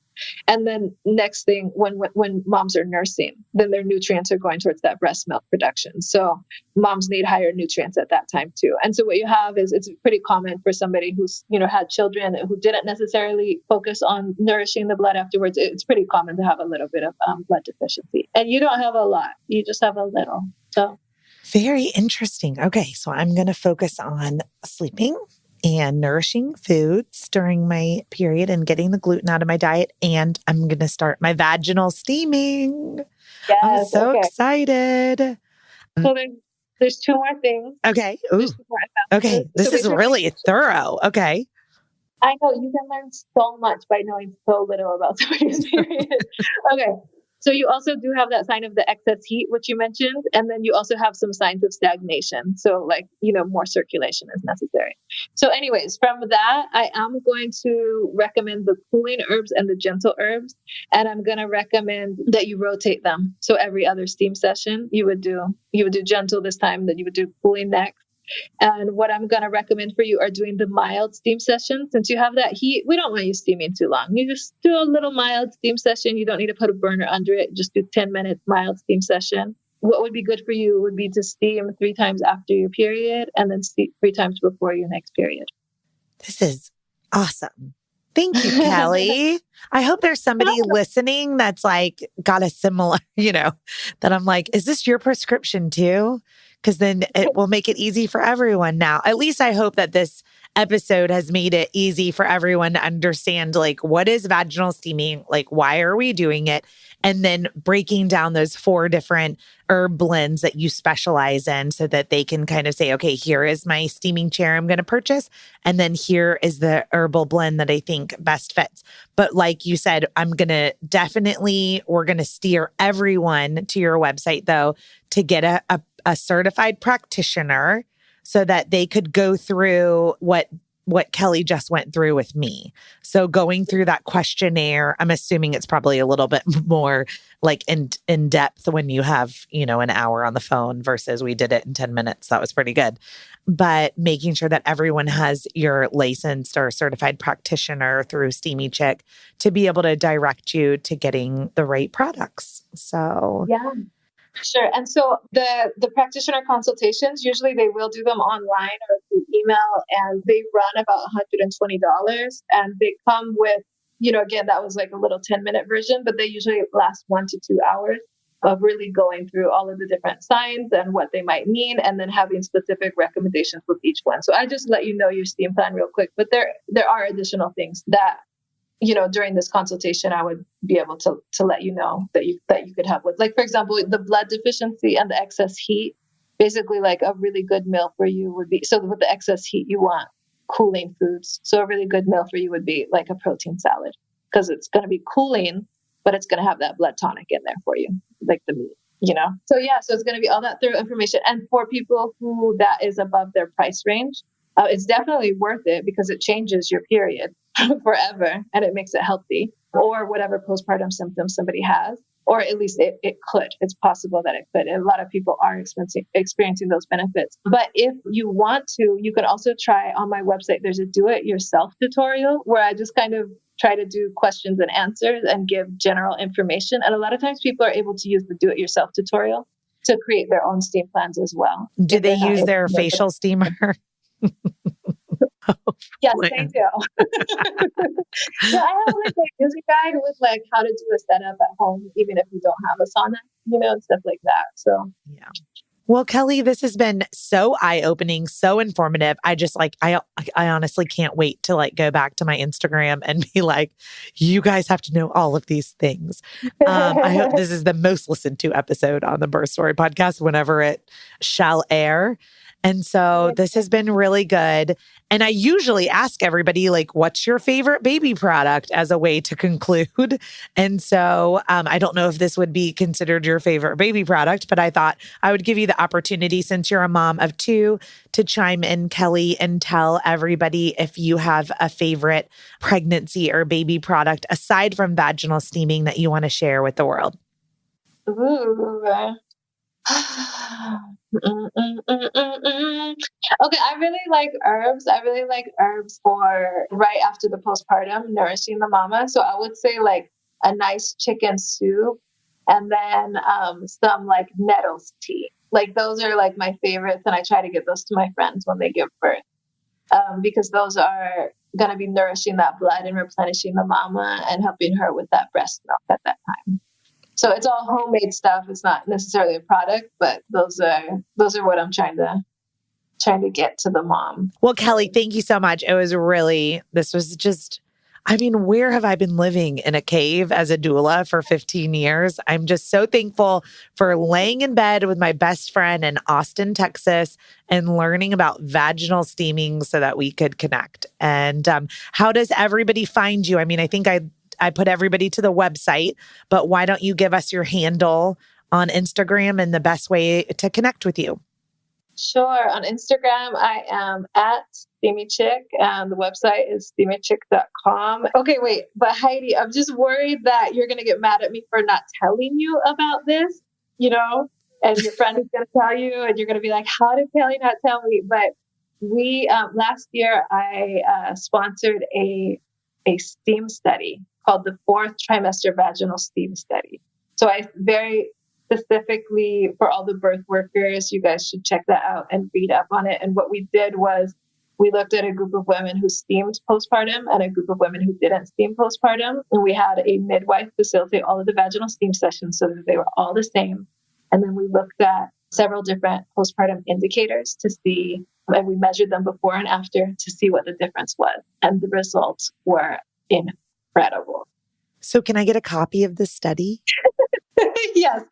And then next thing, when moms are nursing, then their nutrients are going towards that breast milk production. So moms need higher nutrients at that time too. And so what you have is it's pretty common for somebody who's, you know, had children who didn't necessarily focus on nourishing the blood afterwards. It's pretty common to have a little bit of blood deficiency. And you don't have a lot, you just have a little. So very interesting. Okay. So I'm going to focus on sleeping and nourishing foods during my period and getting the gluten out of my diet. And I'm going to start my vaginal steaming. Yes, I'm so excited. So there's two more things. Okay. Ooh. Okay. This is really thorough. Okay. I know you can learn so much by knowing so little about somebody's period. Okay. So you also do have that sign of the excess heat, which you mentioned, and then you also have some signs of stagnation. So like, you know, more circulation is necessary. So anyways, from that, I am going to recommend the cooling herbs and the gentle herbs. And I'm going to recommend that you rotate them. So every other steam session, you would do gentle this time, then you would do cooling next. And what I'm going to recommend for you are doing the mild steam session. Since you have that heat, we don't want you steaming too long. You just do a little mild steam session. You don't need to put a burner under it. Just do 10 minutes mild steam session. What would be good for you would be to steam 3 times after your period and then steam 3 times before your next period. This is awesome. Thank you, Kelli. I hope there's somebody listening that's like got a similar, you know, that I'm like, is this your prescription too? Because then it will make it easy for everyone now. At least I hope that this episode has made it easy for everyone to understand, like, what is vaginal steaming? Like, why are we doing it? And then breaking down those 4 different herb blends that you specialize in so that they can kind of say, okay, here is my steaming chair I'm going to purchase. And then here is the herbal blend that I think best fits. But like you said, we're going to steer everyone to your website though, to get a certified practitioner so that they could go through what what Kelli just went through with me. So going through that questionnaire, I'm assuming it's probably a little bit more like in depth when you have, an hour on the phone versus we did it in 10 minutes. That was pretty good. But making sure that everyone has your licensed or certified practitioner through Steamy Chick to be able to direct you to getting the right products. So Yeah. Sure. And so the practitioner consultations, usually they will do them online or through email, and they run about $120. And they come with, again, that was like a little 10-minute version, but they usually last 1 to 2 hours of really going through all of the different signs and what they might mean, and then having specific recommendations with each one. So I just let you know your steam plan real quick, but there are additional things that during this consultation, I would be able to let you know that you could help with. Like, for example, the blood deficiency and the excess heat, basically like a really good meal for you would be, so with the excess heat, you want cooling foods. So a really good meal for you would be like a protein salad, because it's going to be cooling, but it's going to have that blood tonic in there for you, like the meat, So yeah, so it's going to be all that thorough information. And for people who that is above their price range, it's definitely worth it because it changes your period forever and it makes it healthy, or whatever postpartum symptoms somebody has, or at least it could. It's possible that it could. And a lot of people are experiencing those benefits. But if you want to, you can also try on my website. There's a do-it-yourself tutorial where I just kind of try to do questions and answers and give general information. And a lot of times people are able to use the do-it-yourself tutorial to create their own steam plans as well. do they use their facial steamer? Yes, they do. Yeah, I have like a user guide with like how to do a setup at home, even if you don't have a sauna, and stuff like that. So yeah. Well, Kelli, this has been so eye-opening, so informative. I just I honestly can't wait to go back to my Instagram and be like, you guys have to know all of these things. I hope this is the most listened to episode on the Birth Story podcast whenever it shall air. And so this has been really good. And I usually ask everybody, what's your favorite baby product as a way to conclude? And so I don't know if this would be considered your favorite baby product, but I thought I would give you the opportunity, since you're a mom of two, to chime in, Kelli, and tell everybody if you have a favorite pregnancy or baby product aside from vaginal steaming that you want to share with the world. Ooh. Okay, I really like herbs. I really like herbs for right after the postpartum, nourishing the mama. So I would say like a nice chicken soup, and then some like nettles tea. Like those are like my favorites, and I try to give those to my friends when they give birth, because those are going to be nourishing that blood and replenishing the mama and helping her with that breast milk at that time. So it's all homemade stuff. It's not necessarily a product, but those are what I'm trying to get to the mom. Well, Kelli, thank you so much. This was just, where have I been living in a cave as a doula for 15 years? I'm just so thankful for laying in bed with my best friend in Austin, Texas, and learning about vaginal steaming so that we could connect. And how does everybody find you? I think I put everybody to the website, but why don't you give us your handle on Instagram and the best way to connect with you? Sure. On Instagram, I am at Steamy Chick, and the website is steamychick.com. Okay, wait, but Heidi, I'm just worried that you're going to get mad at me for not telling you about this, and your friend is going to tell you, and you're going to be like, how did Kelli not tell me? But we, last year, I sponsored a steam study called the 4th Trimester Vaginal Steam Study. So I very specifically, for all the birth workers, you guys should check that out and read up on it. And what we did was we looked at a group of women who steamed postpartum and a group of women who didn't steam postpartum. And we had a midwife facilitate all of the vaginal steam sessions so that they were all the same. And then we looked at several different postpartum indicators to see, and we measured them before and after to see what the difference was. And the results were incredible. So can I get a copy of the study? Yes.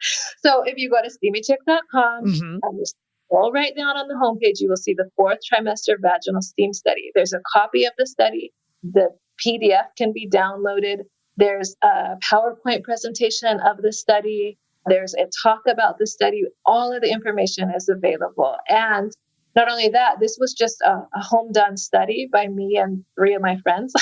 So if you go to steamychick.com and just scroll right down on the homepage, you will see the 4th Trimester Vaginal Steam Study. There's a copy of the study. The PDF can be downloaded. There's a PowerPoint presentation of the study. There's a talk about the study. All of the information is available. And not only that, this was just a home done study by me and 3 of my friends,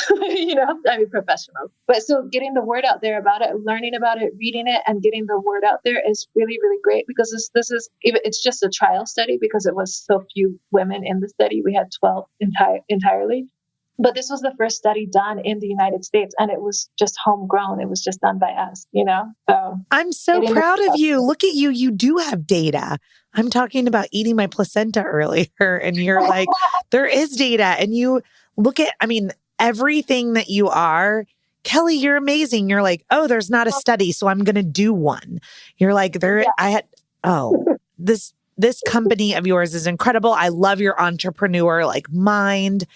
professionals. But so getting the word out there about it, learning about it, reading it, and getting the word out there is really, really great, because this is even, it's just a trial study because it was so few women in the study. We had 12 entirely. But this was the first study done in the United States, and it was just homegrown. It was just done by us, So I'm so proud of you. Look at you. You do have data. I'm talking about eating my placenta earlier, and you're like, there is data. And you look at, everything that you are. Kelli, you're amazing. You're like, oh, there's not a study, so I'm going to do one. You're like, this company of yours is incredible. I love your entrepreneur mind.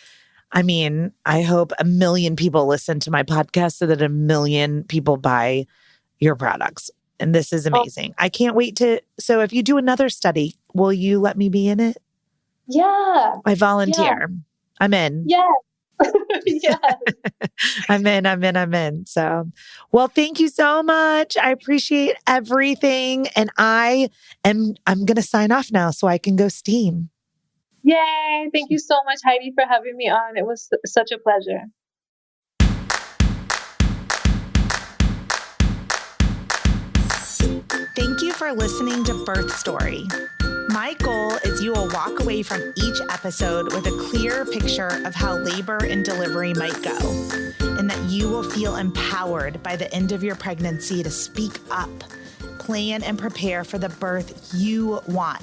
I hope 1 million people listen to my podcast so that 1 million people buy your products. And this is amazing. I can't wait so if you do another study, will you let me be in it? Yeah. I volunteer. Yeah. I'm in. Yeah. Yes. I'm in. So, well, thank you so much. I appreciate everything. And I'm going to sign off now so I can go steam. Yay. Thank you so much, Heidi, for having me on. It was such a pleasure. Thank you for listening to Birth Story. My goal is you will walk away from each episode with a clear picture of how labor and delivery might go, and that you will feel empowered by the end of your pregnancy to speak up, plan, and prepare for the birth you want.